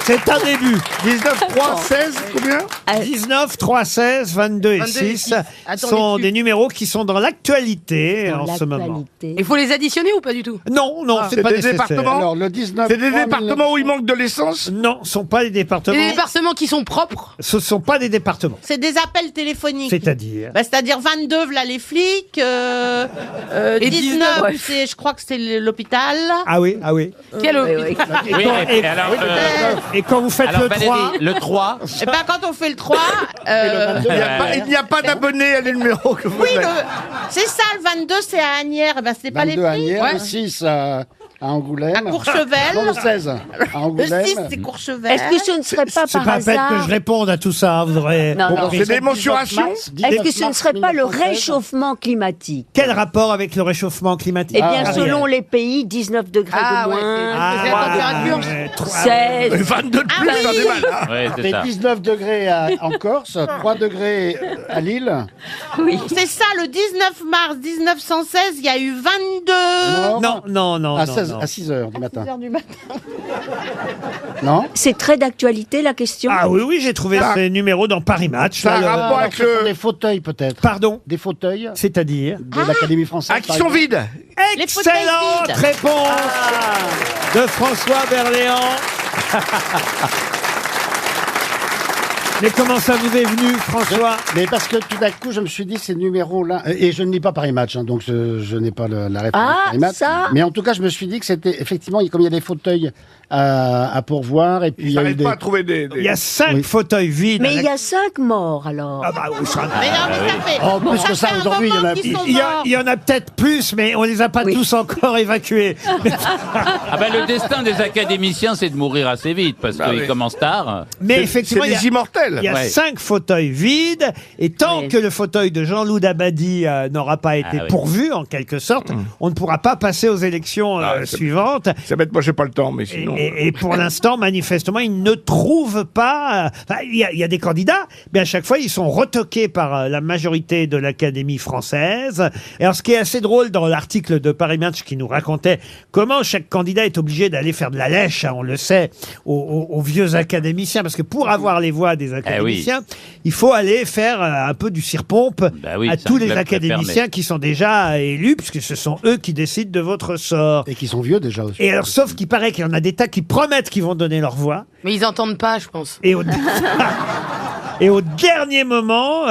C'est un début. 19, 3, 16, combien? 19, 3, 16, 22 et 22 et 6 6. Attends, sont les des numéros qui sont dans l'actualité en ce moment. L'actualité. Il faut les additionner ou pas du tout? Non, non, c'est C'est pas des nécessaire. départements? Alors, le 19. C'est des départements où il manque de l'essence? Non, ce sont pas les départements. Et les départements qui sont propres? Ce sont pas des départements. C'est des appels téléphoniques. C'est-à-dire Bah, c'est-à-dire 22, voilà les flics. Et 19, ouais. je crois que c'est l'hôpital. Ah oui, ah oui. Quel Oui, oui. Oui, et alors, Et quand vous faites alors le Valérie, 3, le 3, Et ben quand on fait le 3, Il n'y a pas d'abonnés à les numéros que vous oui, avez. c'est ça, le 22, c'est à Agnières. Eh ben, c'est pas les 22 à flics. Agnières, Ouais. le 6 à Angoulême. À Courchevel. Non, le 16 à Le Angoulême. 6, c'est Courchevel. Est-ce que ce ne serait pas c'est par pas la peine que hasard je réponde à tout ça, vous aurez Non, non. compris. C'est des mensurations? Est-ce que ce ne serait pas le réchauffement climatique? Quel rapport avec le réchauffement climatique? Eh bien, Ariel. selon les pays, 19 degrés Ah, de ouais, moins, c'est la température. 16. 22 de plus, j'en ai mal. Hein. ouais, c'est Fait ça. 19 degrés en Corse, 3 degrés à Lille. C'est ça, le 19 mars 1916, il y a eu 22. Non, non, non, à, non, 16, non. à 6 heures du matin. 6 heures du matin. Non? C'est très d'actualité, la question. Ah oui, oui, j'ai trouvé Ça- ces numéros dans Paris Match. Ça a là, un le- rapport Alors, avec ce sont le... des fauteuils peut-être. Pardon, Des fauteuils c'est-à-dire de l'Académie française. Ah, qui par sont exemple. vides. Les fauteuils Excellente vides. réponse de François Berléand. Mais comment ça vous est venu, François? Mais parce que tout d'un coup, je me suis dit, ces numéros-là, et je ne lis pas Paris Match, hein, donc je n'ai pas la réponse Ah, de Paris Match. ça. Mais en tout cas, je me suis dit que c'était, effectivement, comme il y a des fauteuils à pourvoir, et puis il Ils y a eu n'arrivent des... pas à trouver des... Il y a 5 Oui. fauteuils vides. Mais il y a 5 morts, alors. Ah bah oui, ça- Mais non, mais ça fait. Oh, plus que ça, fait un aujourd'hui, il y en a moment qu'ils plus. sont il y, morts. il y en a peut-être plus, mais on les a pas Oui. tous encore évacués. Mais, Ah ben le destin des académiciens, c'est de mourir assez vite parce Bah qu'ils oui. commencent tard. mais C'est effectivement, il y a, des immortels. il y a Ouais. 5 fauteuils vides, et tant Oui. que le fauteuil de Jean-Loup Dabadi n'aura pas été Ah oui. pourvu, en quelque sorte, on ne pourra pas passer aux élections Ah, c'est- suivantes. Ça bête, moi j'ai pas le temps, mais Et, sinon... et pour l'instant, manifestement, ils ne trouvent pas. Enfin, il y a des candidats, mais à chaque fois, ils sont retoqués par la majorité de l'Académie française. Et alors, ce qui est assez drôle dans l'article de Paris Match qui nous racontait comment chaque candidat est obligé d'aller faire de la lèche, hein, on le sait, aux vieux académiciens, parce que pour avoir les voix des académiciens, il faut aller faire un peu du cire-pompe Bah oui, à c'est tous un les club très académiciens fermé. qui sont déjà élus, puisque ce sont eux qui décident de votre sort. Et qui sont vieux déjà aussi. Et alors, sauf qu'il paraît qu'il y en a des tas qui promettent qu'ils vont donner leur voix. Mais ils entendent pas, je pense. Et au, et au dernier moment,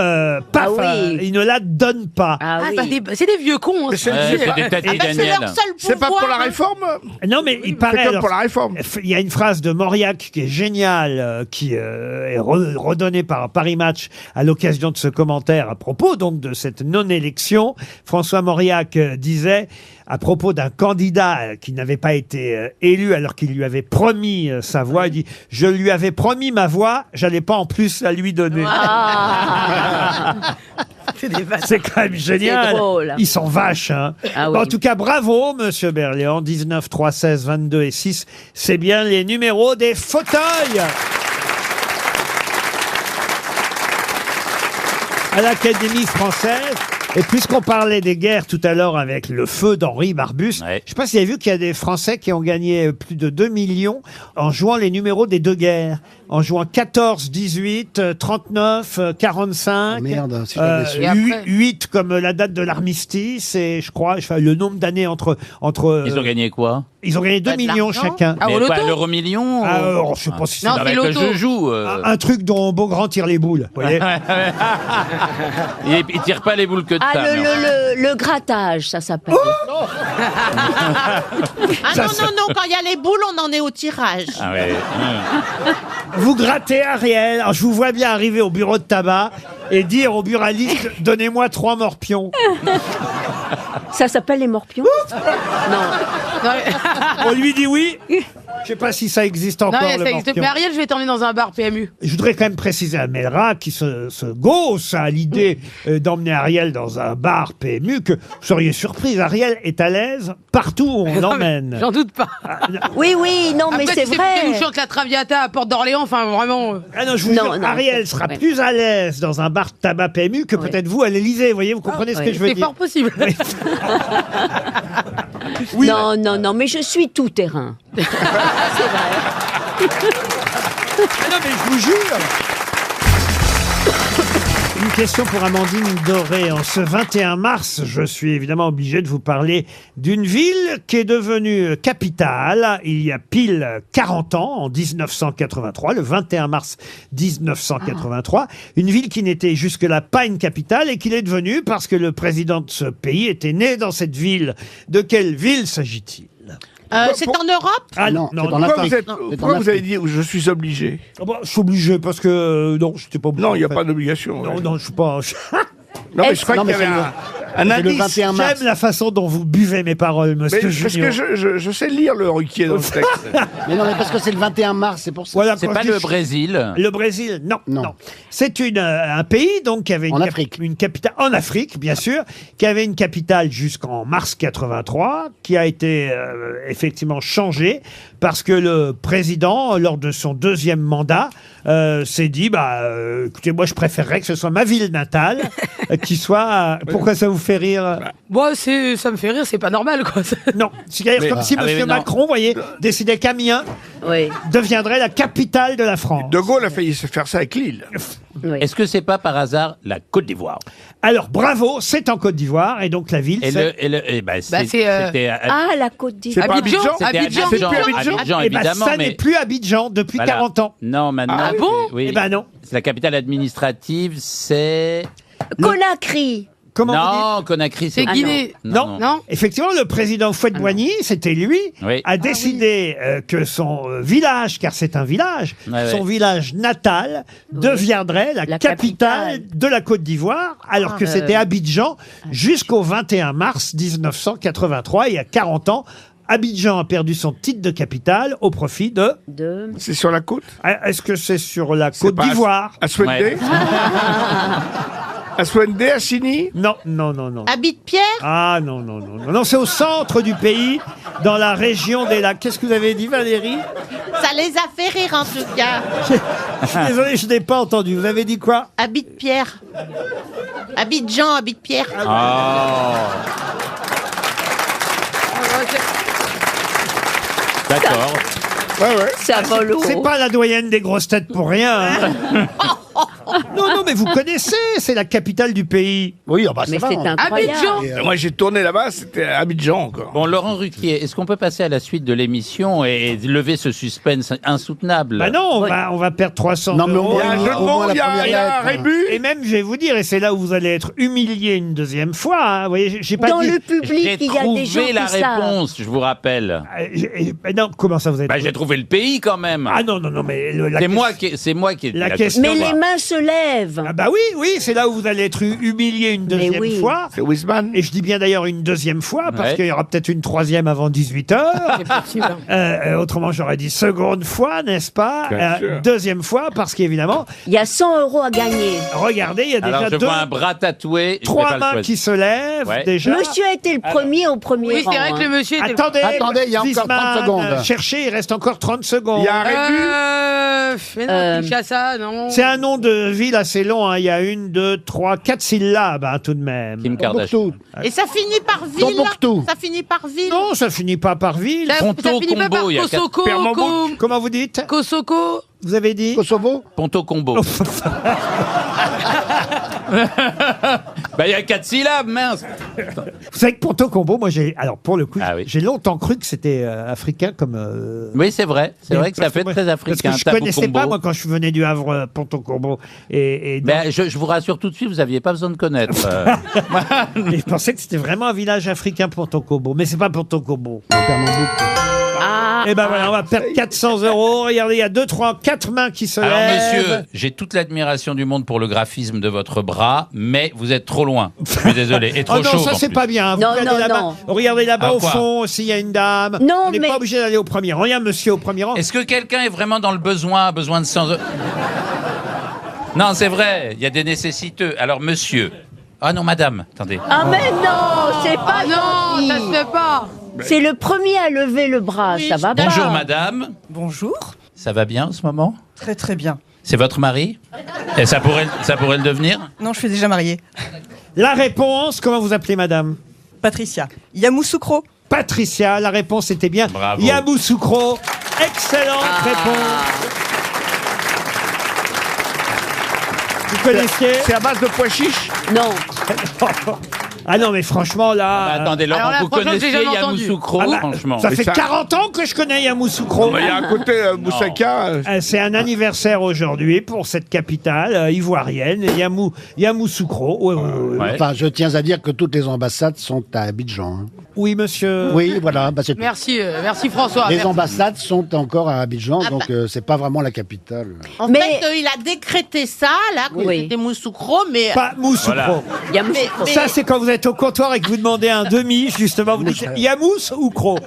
paf, Ah oui. ils ne la donnent pas. Ah Ah, oui. c'est des vieux cons. hein. Mais c'est- Ouais, c'est des têtes Ah ben, c'est Daniel. leur seul pouvoir. C'est pas pour la hein. réforme? Non, mais il paraît. C'est comme alors, pour la réforme. il y a une phrase de Mauriac qui est géniale, qui est redonnée par Paris Match à l'occasion de ce commentaire à propos donc de cette non-élection. François Mauriac disait à propos d'un candidat qui n'avait pas été élu alors qu'il lui avait promis sa voix, il dit « Je lui avais promis ma voix, j'allais pas en plus la lui donner. Ah. C'est quand même génial. C'est drôle. Ils sont vaches. Hein. Ah Bon, oui. en tout cas, bravo, Monsieur Berléand. 19, 3, 16, 22 et 6. C'est bien les numéros des fauteuils. À l'Académie française. Et puisqu'on parlait des guerres tout à l'heure avec le feu d'Henri Barbus, je ne sais pas si vous avez vu qu'il y a des Français qui ont gagné plus de 2 millions en jouant les numéros des deux guerres. En jouant 14, 18, 39, 45, Oh merde, si j'avais su. Et après 8 comme la date de l'armistice et je crois le nombre d'années entre Ils ont gagné quoi? Ils ont gagné 2 millions chacun. Mais quoi, l'euro-million? Je sais pas si c'est Non, c'est loto. Je joue. un truc dont Beaugrand tire les boules. Vous voyez. Il tire pas les boules que de ça. Le grattage, ça s'appelle. Ah non, quand il y a les boules, on en est au tirage. Ah ouais. Vous grattez Ariel. Alors, je vous vois bien arriver au bureau de tabac et dire au buraliste « Donnez-moi 3 morpions ». Ça s'appelle les morpions? Non. On lui dit oui. Je sais pas si ça existe encore, Non, le ça existe. morpion. Mais Ariel, je vais t'emmener dans un bar PMU. Je voudrais quand même préciser à Melra qui se gausse à l'idée d'emmener Ariel dans un bar PMU que vous seriez surprise. Ariel est à l'aise partout où on l'emmène. J'en doute pas. Oui, non, mais Après, c'est tu sais, vrai. nous chante la Traviata à Porte d'Orléans, enfin vraiment. Ah non, je vous jure, Ariel sera plus à l'aise dans un bar de tabac PMU que peut-être vous à l'Élysée. Vous voyez, vous comprenez ce que je veux dire? C'est fort possible. Oui. Non, mais je suis tout terrain. Ah non, mais je vous jure. Une question pour Amandine Doré. En ce 21 mars, je suis évidemment obligé de vous parler d'une ville qui est devenue capitale il y a pile 40 ans, en 1983, le 21 mars 1983. Une ville qui n'était jusque-là pas une capitale et qui l'est devenue parce que le président de ce pays était né dans cette ville. De quelle ville s'agit-il ? C'est en Europe? Ah non, c'est en Pourquoi, Afrique. pourquoi vous avez dit je suis obligé? je suis obligé parce que non, je n'étais pas obligé. Non, il n'y a en fait. pas d'obligation. Non, je suis pas. Non, mais je crois qu'il y avait un c'est le indice. 21 mars. J'aime la façon dont vous buvez mes paroles, Mais monsieur parce Junior. que je sais lire le Ruquier dans le texte. Mais non, mais parce que c'est le 21 mars, c'est pour ça. Voilà, C'est quand pas je dis- le Brésil. Le Brésil, non. Non. C'est un pays donc qui avait En Afrique. une capitale en Afrique, bien sûr, qui avait une capitale jusqu'en mars 83, qui a été effectivement changée parce que le président, lors de son 2e mandat, s'est dit écoutez, moi je préférerais que ce soit ma ville natale qui soit. Pourquoi ça vous fait rire? Moi, ça me fait rire, c'est pas normal, quoi. Non, c'est-à-dire comme si Ah oui, Monsieur mais non. Macron, vous voyez, décidait qu'Amiens Oui. deviendrait la capitale de la France. De Gaulle a failli se faire ça avec Lille. Oui. Est-ce que c'est pas par hasard la Côte d'Ivoire? Alors bravo, c'est en Côte d'Ivoire et donc la ville. C'est c'est, La Côte d'Ivoire. C'est pas Abidjan? C'était Abidjan. Abidjan, Eh ben, évidemment, ça n'est mais plus Abidjan depuis Voilà. 40 ans. non, maintenant. Ah bon? Oui. Eh ben non. C'est la capitale administrative, c'est. Conakry. Comment vous dites Non, Conakry, C'est Ah, Guinée. Non. Non. Effectivement, le président Fouette-Boigny, c'était lui, Oui. a décidé que son village, car c'est un village, Ouais, son ouais. village natal deviendrait la La capitale capitale. de la Côte d'Ivoire, alors que c'était Abidjan jusqu'au 21 mars 1983, il y a 40 ans. Abidjan a perdu son titre de capitale au profit de... C'est sur la côte? Est-ce que c'est sur la C'est Côte pas d'Ivoire? À Swendé? À Swendé, à Sini? Non. Habite Pierre? Ah non, c'est au centre du pays, dans la région des lacs. Qu'est-ce que vous avez dit, Valérie? Ça les a fait rire en tout cas. Je suis désolé, je n'ai pas entendu. Vous avez dit quoi? Habite Pierre. Abidjan, habite Pierre. D'accord. Ouais. Ça vole haut. C'est pas la doyenne des grosses têtes pour rien. hein. Non, mais vous connaissez, c'est la capitale du pays. Oui, Mais c'est incroyable. Abidjan. Moi, j'ai tourné là-bas, c'était à Abidjan encore. Bon, Laurent Ruquier, est-ce qu'on peut passer à la suite de l'émission et lever ce suspense insoutenable? Bah non, on va perdre 300 Non, mais au euros. moins, Il y a un jeu de au moins mots, la il y a première un lettre. rébut. Et même, je vais vous dire, et c'est là où vous allez être humilié une deuxième fois. hein. Vous voyez, j'ai pas Dans dit. le public, J'ai il y a des gens trouvé la qui savent. réponse, je vous rappelle. Non, comment ça vous êtes? Bah, j'ai trouvé le pays quand même. Ah non, mais C'est moi qui ai La la question- Mais question. les mains se lèvent. rêve. Ah bah oui, c'est là où vous allez être humilié une deuxième oui. fois. C'est Wiesmann. Et je dis bien d'ailleurs une deuxième fois, parce Ouais. qu'il y aura peut-être une troisième avant 18h. C'est possible. Autrement, j'aurais dit seconde fois, n'est-ce pas? Bien sûr. Deuxième fois, parce qu'évidemment, Il y a 100 € à gagner. regardez, il y a déjà Alors, je deux, vois un bras tatoué. je vais trois pas le mains choisir. qui se lèvent Ouais. déjà. Monsieur a été le premier au premier Oui, rang. c'est vrai que le hein. monsieur était... Attendez, il y a encore 30 Wiesmann, secondes. Cherchez, il reste encore 30 secondes. Il y a un rébut. Mais non, Kinshasa, non. C'est un nom de ville assez long, hein. Il y a 1, 2, 3, 4 syllabes, hein, tout de même. Kim Kardashian. Et ça finit par ville. Tombouctou. Ça finit par ville. Non, ça finit pas par ville. Ça Ponto, finit pas Combo, par il y a Kosoko, Comment vous dites? Kosoko. Vous avez dit? Kosovo. Ponto Combo. Bah, il y a 4 syllabes, mince. Vous savez que Ponto Combo, moi alors pour le coup, Ah oui. j'ai longtemps cru que c'était africain comme. Oui, c'est vrai. C'est vrai que ça parce fait moi- très Parce africain. que je Tapo connaissais Combo. pas moi quand je venais du Havre Ponto Combo et Mais je vous rassure tout de suite, vous n'aviez pas besoin de connaître. et je pensais que c'était vraiment un village africain Ponto Combo, mais c'est pas Ponto Combo. Et ben voilà, on va perdre 400 €. Regardez, il y a 2, 3, 4 mains qui se Alors, lèvent. monsieur, j'ai toute l'admiration du monde pour le graphisme de votre bras, mais vous êtes trop loin. Je suis désolé. Et trop Oh non, chaud. ça en c'est plus. pas bien. Vous Non, regardez non, là-bas, non. regardez là-bas Ah, au quoi fond s'il y a une dame. Non, on n'est mais- pas obligé d'aller au premier rang. Il y a un monsieur au premier rang. Est-ce que quelqu'un est vraiment dans le besoin, a besoin de 100 euros? Non, c'est vrai, il y a des nécessiteux. Alors, monsieur. Ah non, madame, attendez. Ah mais non, c'est pas Non, gentil. ça se fait pas. C'est le premier à lever le bras, Oui, ça va pas. Bonjour, madame. Bonjour. Ça va bien en ce moment? Très très bien. C'est votre mari? Et ça pourrait le devenir? Non, je suis déjà mariée. La réponse, comment vous appelez madame? Patricia. Yamoussoukro. Patricia, la réponse était bien. Bravo. Yamoussoukro. Excellente réponse. Vous connaissiez? C'est à base de pois chiches. Non. Ah non, mais franchement, là... Bah, attendez, Laurent, Alors là, vous franchement, j'ai connaissiez jamais entendu. Yamoussoukro, Ah bah, franchement. ça Mais fait ça- 40 ans que je connais Yamoussoukro. Il y a un côté Moussaka. C'est un anniversaire aujourd'hui pour cette capitale ivoirienne, Yamoussoukro. Oui, oui, oui. Ouais. Enfin, je tiens à dire que toutes les ambassades sont à Abidjan. hein. Oui, monsieur. Oui, voilà. Bah, c'est tout. Merci François. Les merci. ambassades sont encore à Abidjan, Ah donc c'est pas vraiment la capitale. En Mais- fait, il a décrété ça, là, que Oui. c'était Moussoukro, mais... Pas Moussoukro. Voilà. Yamoussoukro. Mais- Ça, c'est quand vous êtes au comptoir et que vous demandez un demi, justement, vous dites Yamous ou Cro.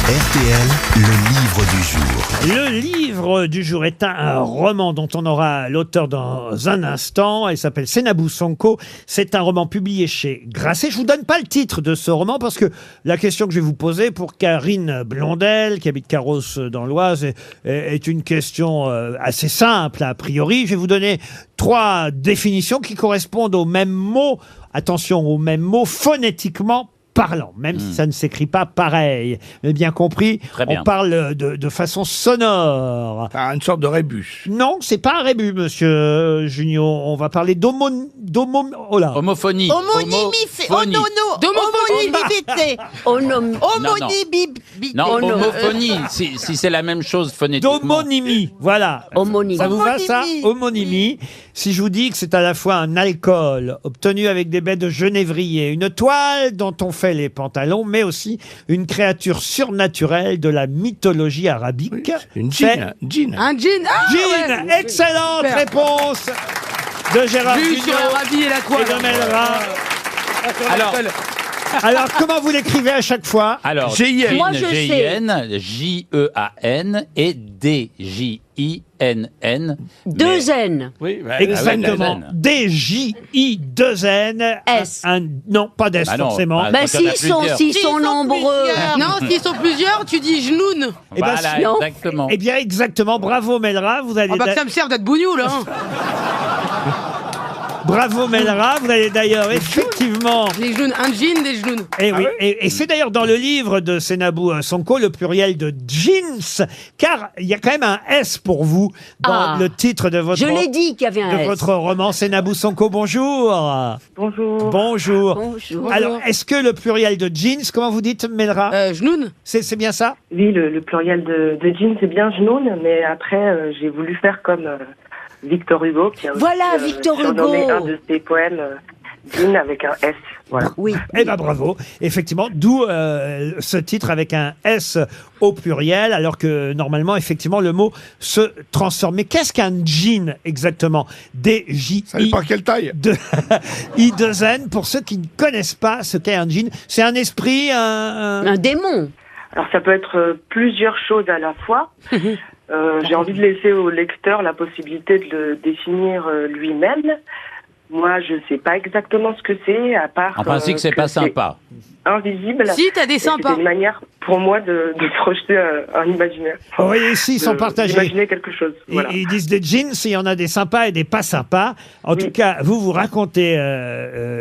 RTL, le livre du jour. Le livre du jour est un roman dont on aura l'auteur dans un instant. Il s'appelle Seynabou Sonko. C'est un roman publié chez Grasset. Je vous donne pas le titre de ce roman parce que la question que je vais vous poser pour Karine Blondel, qui habite Carros dans l'Oise, est une question assez simple a priori. Je vais vous donner 3 définitions qui correspondent au même mot. Attention, au même mot phonétiquement parlant, même si ça ne s'écrit pas pareil. Mais bien compris, Très bien. on parle de façon sonore. Une sorte de rébus. Non, c'est pas un rébus, monsieur Junio. On va parler oh là. Homophonie. Homonymifé. Oh non, non. Homonymifité. Homonymifité. Non, homophonie, si c'est la même chose phonétiquement. D'homonymie, voilà. Homonymie. Ça vous va ça? Homonymie. Si je vous dis que c'est à la fois un alcool obtenu avec des baies de genévrier, une toile dont on fait les pantalons, mais aussi une créature surnaturelle de la mythologie arabique. Une C'est jean. Jean. Un jean. Ah, Jean. ouais. Excellente Super. réponse de Gérard Vu Jugnot sur l'Arabie et la toile. et de Melra. Alors, Alors, comment vous l'écrivez à chaque fois? alors G-I-N. Moi, je sais. G-I-N, J-E-A-N et D-J-I-N-N. 2 N. Oui, bah, Exactement. Ah ouais, D-J-I-2-N. S. Non, pas d'S Bah non, forcément. bah, Ben quand il y en a s'ils sont, plusieurs. s'ils sont nombreux. Non, s'ils sont plusieurs, tu dis genoun. Eh ben, Voilà, non. exactement. Eh bien, exactement. Bravo, Melra. Vous allez Ah bah que ça me sert d'être bougnoul, hein. Bravo, Melra. Vous allez d'ailleurs effectivement. Les genoux, un jean, des genoux. Et oui, et c'est d'ailleurs dans le livre de Seynabou Sonko le pluriel de jeans, car il y a quand même un S pour vous dans Ah. le titre de votre Je l'ai dit qu'il y avait un de S. votre roman Seynabou Sonko. Bonjour. Bonjour. Bonjour. Bonjour. Alors, est-ce que le pluriel de jeans, comment vous dites, Melra? Genoun. C'est bien ça? Oui, le pluriel de jean, c'est bien genoun, mais après, j'ai voulu faire comme Victor Hugo, qui a aussi, Voilà, Victor surnommé Hugo. un de ses poèmes Jean avec un S. Voilà. Oui. Eh ben bravo. Effectivement, d'où ce titre avec un S au pluriel, alors que normalement, effectivement, le mot se transforme. Mais qu'est-ce qu'un jean exactement? D-J-I. Ça dépend quelle taille. I-2-N, pour ceux qui ne connaissent pas ce qu'est un jean. C'est un esprit, un démon. Alors ça peut être plusieurs choses à la fois. J'ai envie de laisser au lecteur la possibilité de le définir lui-même. Moi, je sais pas exactement ce que c'est, à part... En principe, c'est pas sympa. Invisible. Si, t'as des sympas. C'est une manière, pour moi, de projeter un imaginaire. Vous voyez, ici, ils sont partagés. Imaginer quelque chose. Voilà. Ils disent des jeans, il y en a des sympas et des pas sympas. En tout cas, vous racontez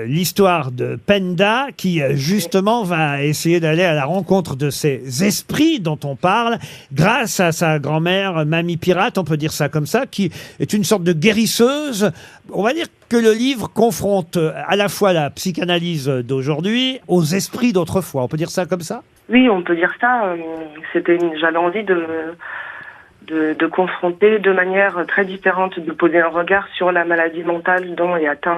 l'histoire de Penda qui, justement, va essayer d'aller à la rencontre de ces esprits dont on parle grâce à sa grand-mère, Mamie Pirate, on peut dire ça comme ça, qui est une sorte de guérisseuse. On va dire que le livre confronte à la fois la psychanalyse d'aujourd'hui aux esprits d'autrefois. On peut dire ça comme ça? Oui, on peut dire ça. J'avais envie de confronter de manière très différente, de poser un regard sur la maladie mentale dont est atteint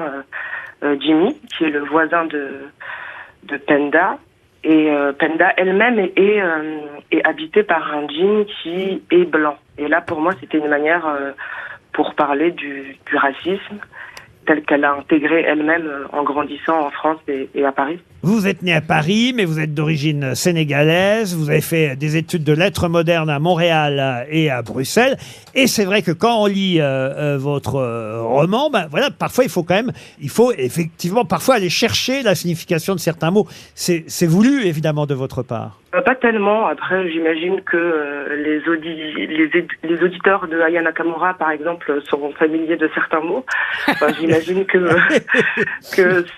Jimmy, qui est le voisin de Penda. Et Penda elle-même est habitée par un djinn qui est blanc. Et là, pour moi, c'était une manière pour parler du racisme telle qu'elle a intégré elle-même en grandissant en France et à Paris. Vous êtes né à Paris, mais vous êtes d'origine sénégalaise. Vous avez fait des études de lettres modernes à Montréal et à Bruxelles. Et c'est vrai que quand on lit votre roman, ben voilà, parfois il faut effectivement parfois aller chercher la signification de certains mots. C'est voulu, évidemment, de votre part. Pas tellement. Après, j'imagine que les auditeurs de Aya Nakamura, par exemple, seront familiers de certains mots. Enfin, j'imagine que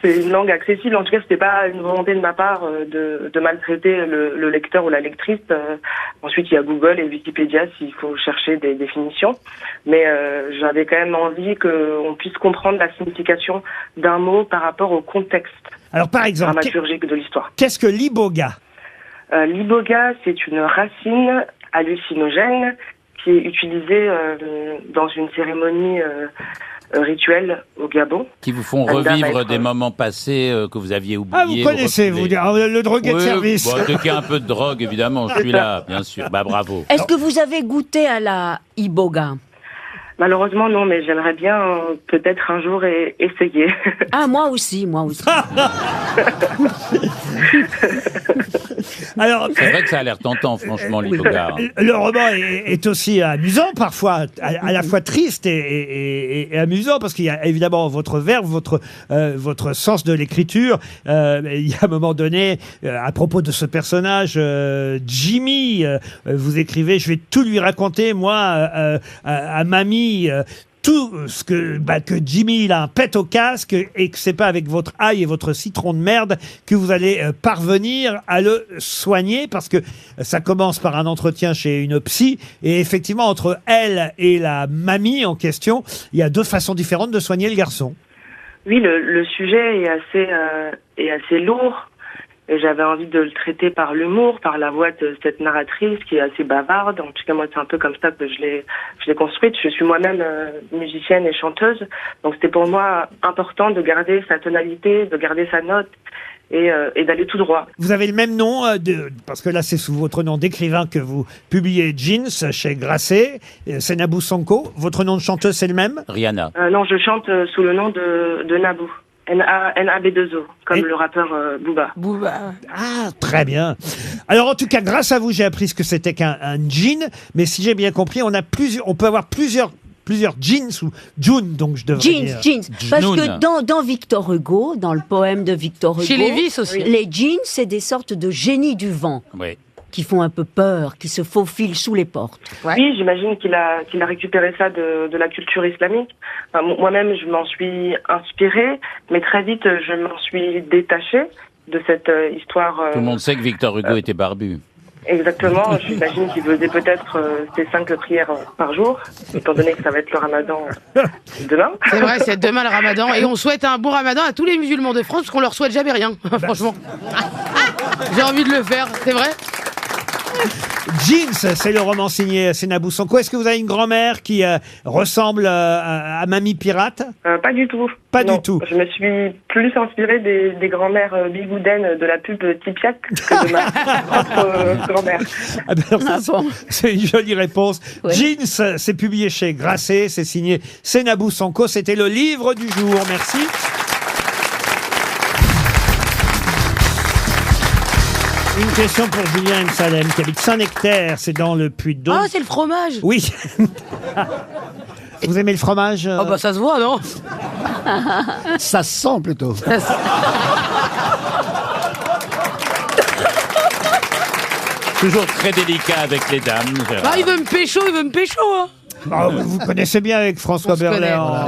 c'est une langue accessible. En tout cas, c'était pas une volonté de ma part de maltraiter le lecteur ou la lectrice. Ensuite, il y a Google et Wikipédia s'il faut chercher des définitions. Mais j'avais quand même envie qu'on puisse comprendre la signification d'un mot par rapport au contexte. Alors, par exemple, dramaturgique de l'histoire. Qu'est-ce que l'iboga? L'iboga, c'est une racine hallucinogène qui est utilisée dans une cérémonie rituelle au Gabon. Qui vous font revivre des moments passés que vous aviez oubliés. Ah, vous connaissez, vous dire, le drogué de service. Bon, dès qu'il y a un peu de drogue, évidemment, je suis là, bien sûr. Bah, bravo. Est-ce que vous avez goûté à la iboga? Malheureusement, non, mais j'aimerais bien peut-être un jour essayer. Ah, moi aussi. Alors, c'est vrai que ça a l'air tentant, franchement, l'iboga. Le roman est aussi amusant, parfois, à la fois triste et amusant, parce qu'il y a évidemment votre verbe, votre sens de l'écriture. Il y a un moment donné, à propos de ce personnage, Jimmy, vous écrivez « Je vais tout lui raconter, moi, à mamie ». Tout ce que Jimmy il a un pet au casque et que c'est pas avec votre ail et votre citron de merde que vous allez parvenir à le soigner, parce que ça commence par un entretien chez une psy et effectivement entre elle et la mamie en question, il y a deux façons différentes de soigner le garçon. Oui, le sujet est assez lourd. Et j'avais envie de le traiter par l'humour, par la voix de cette narratrice qui est assez bavarde. En tout cas, moi, c'est un peu comme ça que je l'ai construite. Je suis moi-même musicienne et chanteuse. Donc, c'était pour moi important de garder sa tonalité, de garder sa note et d'aller tout droit. Vous avez le même nom, parce que là, c'est sous votre nom d'écrivain que vous publiez Jeans chez Grasset. C'est Nabou Sonko. Votre nom de chanteuse, c'est le même? Rihanna. Non, je chante sous le nom de Nabou. N-A-B-2-O, comme le rappeur Booba. Ah, très bien. Alors, en tout cas, grâce à vous, j'ai appris ce que c'était qu'un jean. Mais si j'ai bien compris, on peut avoir plusieurs jeans ou June, donc je devrais dire. Jeans. Parce que dans Victor Hugo, dans le poème de Victor Hugo, chez Lévis aussi, les jeans, c'est des sortes de génies du vent. Oui. Qui font un peu peur, qui se faufilent sous les portes. Ouais. Oui, j'imagine qu'il a récupéré ça de la culture islamique. Enfin, moi-même, je m'en suis inspirée, mais très vite, je m'en suis détachée de cette histoire. Tout le monde sait que Victor Hugo était barbu. Exactement, j'imagine qu'il faisait peut-être ses 5 prières par jour, étant donné que ça va être le ramadan demain. C'est vrai, c'est demain le ramadan, et on souhaite un bon ramadan à tous les musulmans de France, parce qu'on leur souhaite jamais rien, franchement. J'ai envie de le faire, c'est vrai. Jeans, c'est le roman signé Sénabou Sonko. Est-ce que vous avez une grand-mère qui ressemble à Mamie Pirate? Pas du tout. Pas Non. du tout. Je me suis plus inspirée des grand-mères bigoudaines de la pub Tipiak que de ma propre grand-mère. Ah ben alors, c'est une jolie réponse. Jeans, c'est publié chez Grasset, c'est signé Sénabou Sonko. C'était le livre du jour. Merci. Une question pour Julien M. Salem, qui habite Saint-Nectaire, c'est dans le Puy-de-Dôme. Ah, c'est le fromage. Oui. Vous aimez le fromage? Oh bah ça se voit, non? Ça se sent plutôt. Toujours très délicat avec les dames, Gérard. Ah, il veut me pécho, hein. Ah, vous connaissez bien avec François On se connaît. Berléand.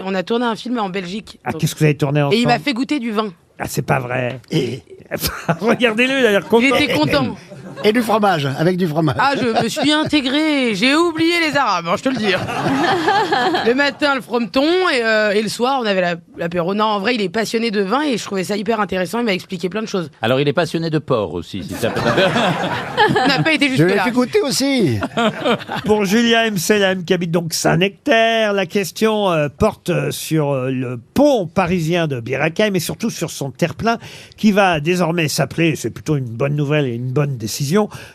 On a tourné un film en Belgique. Ah, qu'est-ce que vous avez tourné ensemble? Et il m'a fait goûter du vin. Ah, c'est pas vrai. Regardez-le, il a l'air content. Il était content. Et du fromage, avec du fromage. Ah, je me suis intégré. J'ai oublié les Arabes, je te le dis. Le matin, le frometon, et le soir, on avait l'apéro. Non, en vrai, il est passionné de vin et je trouvais ça hyper intéressant. Il m'a expliqué plein de choses. Alors, il est passionné de porc aussi, si ça peut On n'a pas été Je jusque l'ai là. fait goûter aussi. Pour Julien M. Selem, qui habite donc Saint-Nectaire, la question porte sur le pont parisien de Bir Hakeim et surtout sur son terre-plein qui va désormais s'appeler, c'est plutôt une bonne nouvelle et une bonne décision,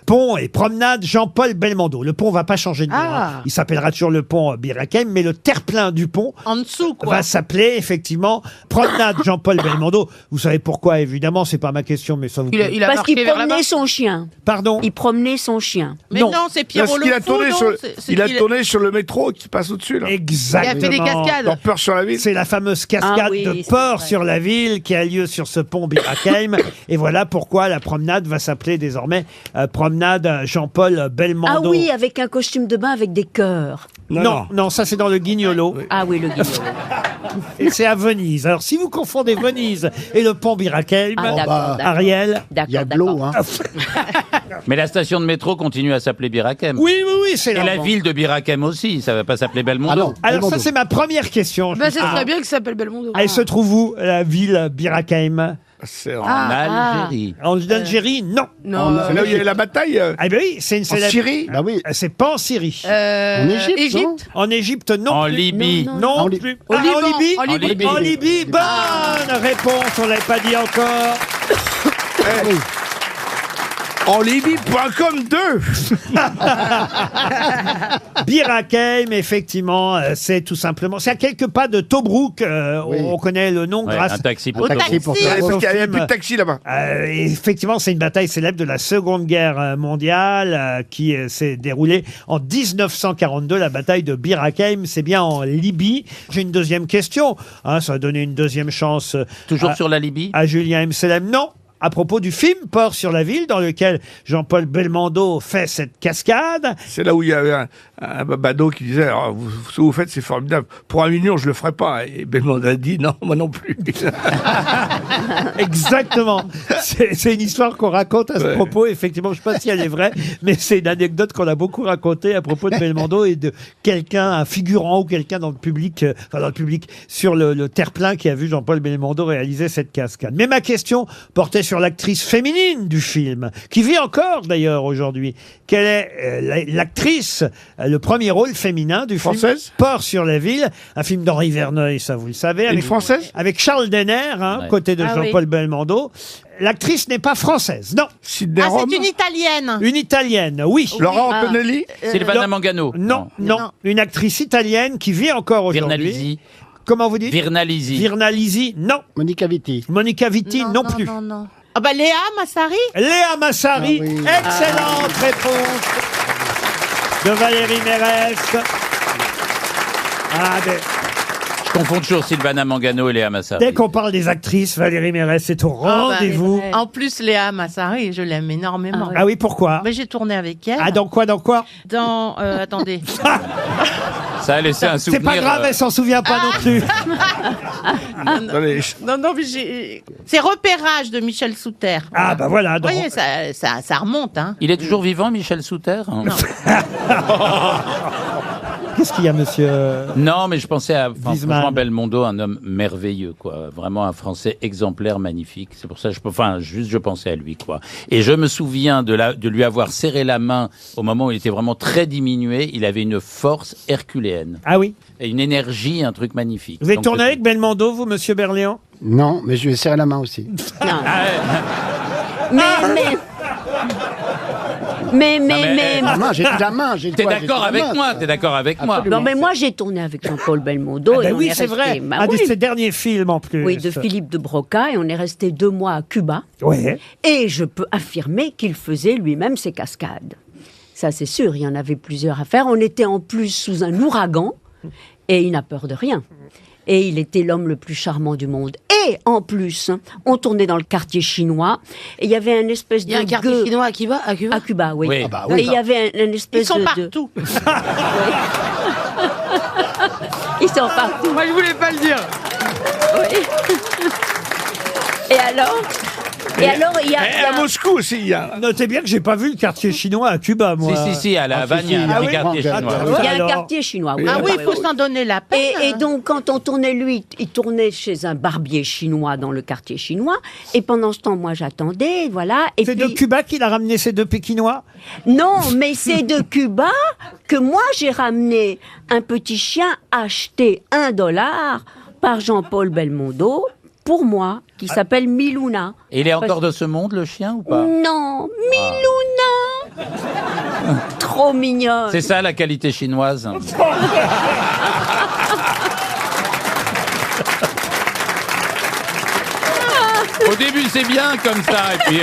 pont et promenade Jean-Paul Belmondo. Le pont va pas changer de nom. Hein. Il s'appellera toujours le pont Bir Hakeim, mais le terre-plein du pont En dessous, quoi. va s'appeler effectivement promenade Jean-Paul Belmondo. Vous savez pourquoi, évidemment, c'est pas ma question, mais ça vous... Il a Parce qu'il marqué vers là-bas. promenait son chien. Pardon? Il promenait son chien. Mais non, c'est Pierrot Parce le qu'il a Fou, tourné non sur, C'est il a qu'il- tourné sur le métro qui passe au-dessus, là. Exactement. Il a fait des cascades. Dans Peur sur la ville. C'est la fameuse cascade Ah oui, de c'est Port vrai. sur la ville qui a lieu sur ce pont Bir Hakeim. Et voilà pourquoi la promenade va s'appeler désormais promenade Jean-Paul Belmondo. Ah oui, avec un costume de bain avec des cœurs. Non, ça c'est dans le Guignolo. Ah oui, le guignol. Et c'est à Venise. Alors si vous confondez Venise et le pont Bir Hakeim, Ah, d'accord, d'accord. Ariel... Il y a de D'accord, l'eau, hein. Mais la station de métro continue à s'appeler Bir Hakeim. Oui, c'est Et la ville de Bir Hakeim aussi, ça va pas s'appeler Belmondo. Ah non. Alors ça Belmondo. c'est ma première question. Bah, c'est très bien qu'il s'appelle Belmondo. Elle se trouve où, la ville Bir Hakeim? C'est en... En Algérie. En Algérie? Non. Non. C'est là où il y a eu la bataille. Ah ben oui, c'est une célèbre... Syrie. Bah oui. C'est pas en Syrie. En Égypte, Égypte. En Égypte, non. En plus. Libye. Non, Non En plus. Au Liban. En Libye. En Libye. En Libye. Bonne réponse, on l'avait pas dit encore. En Libye.com 2. Bir Hakeim, effectivement, c'est tout simplement... C'est à quelques pas de Tobrouk. On connaît le nom Ouais, grâce... un taxi pour Au tout le taxi. monde. pour grâce Parce au qu'il n'y a film. plus de taxi là-bas. Effectivement, c'est une bataille célèbre de la Seconde Guerre mondiale qui s'est déroulée en 1942, la bataille de Bir Hakeim. C'est bien en Libye. J'ai une deuxième question. Hein, ça va donner une deuxième chance Toujours sur la Libye. à Julien M. Selem. Non, à propos du film Port sur la ville, dans lequel Jean-Paul Belmondo fait cette cascade. C'est là où il y avait un babado qui disait alors, ce que vous faites, c'est formidable. Pour 1 million, je le ferai pas. Et Belmondo a dit non, moi non plus. Exactement. C'est une histoire qu'on raconte à ce propos. Effectivement, je ne sais pas si elle est vraie, mais c'est une anecdote qu'on a beaucoup racontée à propos de Belmondo et de quelqu'un, un figurant ou quelqu'un dans le public, sur le terre-plein qui a vu Jean-Paul Belmondo réaliser cette cascade. Mais ma question portait sur l'actrice féminine du film, qui vit encore d'ailleurs aujourd'hui. Quelle est l'actrice, le premier rôle féminin du film Française Port sur la ville, un film d'Henri Verneuil, ça vous le savez. Une française Avec Charles Denner, Ouais. côté de Ah Jean-Paul Belmondo. L'actrice n'est pas française, non. Sidney Ah, Rome. c'est une italienne. Une italienne, oui. Laurent Ah. Antonelli. Silvana Mangano. Non. Non. Une actrice italienne qui vit encore aujourd'hui. Virnalisi. Comment vous dites Virnalisi. Virnalisi, non. Monica Vitti. Monica Vitti, non, plus. Non. Ah bah Léa Massari. Léa Massari, Ah oui. excellente réponse de Valérie Mérès. Ah, Je confonds toujours Silvana Mangano et Léa Massari. dès qu'on parle des actrices, Valérie Mérès est au Ah bah, rendez-vous. En plus, Léa Massari, je l'aime énormément. Ah oui, pourquoi Mais j'ai tourné avec elle. Ah, dans quoi Dans attendez. Ça a laissé un C'est souvenir. pas grave, elle s'en souvient pas non plus. Attendez, Non, mais c'est Repérage de Michel Souter. Ah bah voilà. Vous donc- voyez, ça remonte, hein. Il est toujours vivant, Michel Souter? Non. Qu'est-ce qu'il y a, monsieur Non, mais je pensais à Wiesmann. franchement Belmondo, un homme merveilleux, quoi. Vraiment un Français exemplaire, magnifique. C'est pour ça que je pensais à lui, quoi. Et je me souviens de lui avoir serré la main au moment où il était vraiment très diminué. Il avait une force herculéenne. Ah oui. Et une énergie, un truc magnifique. Vous avez Donc, tourné avec Belmondo, vous, monsieur Berléand? Non, mais je lui ai serré la main aussi. Mais j'ai la main. T'es d'accord avec moi? T'es d'accord avec moi? Non, mais moi j'ai tourné avec Jean-Paul Belmondo. Ah et ben on oui, est c'est resté- vrai. Bah Un de oui. ses derniers films en plus. Oui, de Philippe de Broca, et on est resté 2 mois à Cuba. Ouais. Et je peux affirmer qu'il faisait lui-même ses cascades. Ça, c'est sûr, il y en avait plusieurs à faire. On était en plus sous un ouragan, et il n'a peur de rien. Et il était l'homme le plus charmant du monde. Et en plus, on tournait dans le quartier chinois, et il y avait un espèce de... Il y a un quartier chinois à Cuba? À Cuba, oui. Oui. Ah bah oui. Et il y avait un espèce Ils sont de... partout. Ils sont partout. Moi, je voulais pas le dire. Oui. Et alors, il y a... Et à Moscou aussi, il y a. Notez bien que j'ai pas vu le quartier chinois à Cuba, moi. Si, à la Havane, il y a un petit quartier chinois. Il y a un Alors quartier chinois. Oui. Ah oui, il faut s'en donner la peine. Et donc, quand on tournait, lui, il tournait chez un barbier chinois dans le quartier chinois. Et pendant ce temps, moi, j'attendais, voilà. Et C'est puis, de Cuba qu'il a ramené ces 2 Pékinois? non, mais c'est de Cuba que moi, j'ai ramené un petit chien acheté $1 par Jean-Paul Belmondo pour moi, qui s'appelle Miluna. Et il est encore de ce monde, le chien, ou pas? Non, Miluna. Trop mignonne. C'est ça la qualité chinoise. Au début, c'est bien comme ça, et puis...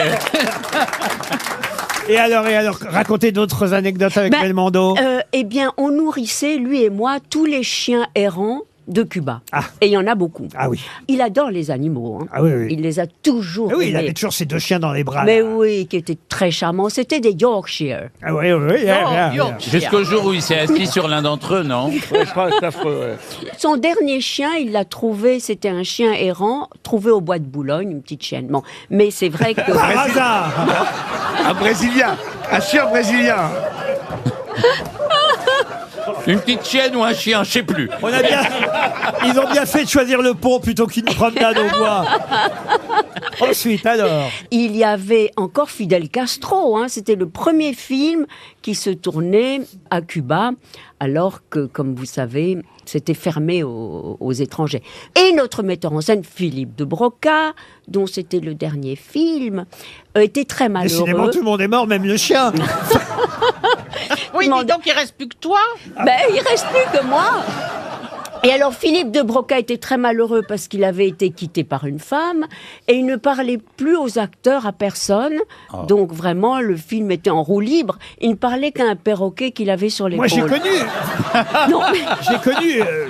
Et alors, racontez d'autres anecdotes avec Ben, Belmondo. Eh bien, on nourrissait, lui et moi, tous les chiens errants de Cuba. Et il y en a beaucoup. Ah oui. Il adore les animaux. Hein. Ah oui, oui. Il les a toujours Ah oui, il aimés. avait toujours ses 2 chiens dans les bras. Mais là. oui, qui étaient très charmants. C'était des Yorkshire. Ah oui, oui, oui. Jusqu'au jour où il s'est assis sur l'un d'entre eux, non? C'est affreux, Son dernier chien, il l'a trouvé, c'était un chien errant, trouvé au bois de Boulogne, une petite chienne. Bon, mais c'est vrai que... Par hasard. Un Brésilien, un chien brésilien. Une petite chienne ou un chien, je sais plus. Ils ont bien fait de choisir le pont plutôt qu'une promenade au bois. Ensuite, alors. Il y avait encore Fidel Castro, hein, c'était le premier film qui se tournait à Cuba, alors que, comme vous savez, c'était fermé aux étrangers. Et notre metteur en scène, Philippe de Broca, dont c'était le dernier film, était très malheureux. Décidément, tout le monde est mort, même le chien. Oui, mais donc il reste plus que toi. Ben, il reste plus que moi. Et alors Philippe de Broca était très malheureux parce qu'il avait été quitté par une femme et il ne parlait plus aux acteurs, à personne. Oh. Donc vraiment, le film était en roue libre. Il ne parlait qu'à un perroquet qu'il avait sur l'épaule. Moi, j'ai connu. Non, mais...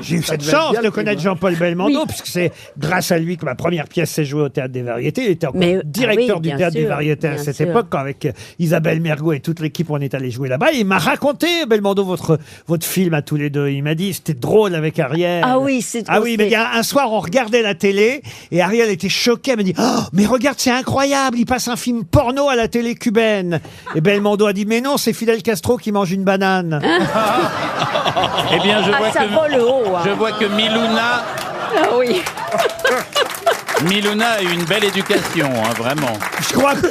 J'ai eu cette devait être chance bien, de le connaître film. Jean-Paul Belmondo, Oui. puisque c'est grâce à lui que ma première pièce s'est jouée au Théâtre des Variétés. Il était encore Mais, directeur ah oui, du bien Théâtre des sûr, Variétés à bien cette sûr. époque, quand avec Isabelle Mergo et toute l'équipe, on est allé jouer là-bas. Et il m'a raconté, Belmondo, votre film à tous les deux. Il m'a dit, c'était drôle avec Ariel. Ah oui, c'est Ah oui, mais il y a un soir, on regardait la télé et Ariel était choquée. Elle m'a dit, oh, mais regarde, c'est incroyable, il passe un film porno à la télé cubaine. Et Belmondo a dit, mais non, c'est Fidel Castro qui mange une banane. Eh bien, je vois ça vole haut. Hein. je vois que Miluna Ah oui. Miluna a eu une belle éducation, hein, vraiment. Je crois que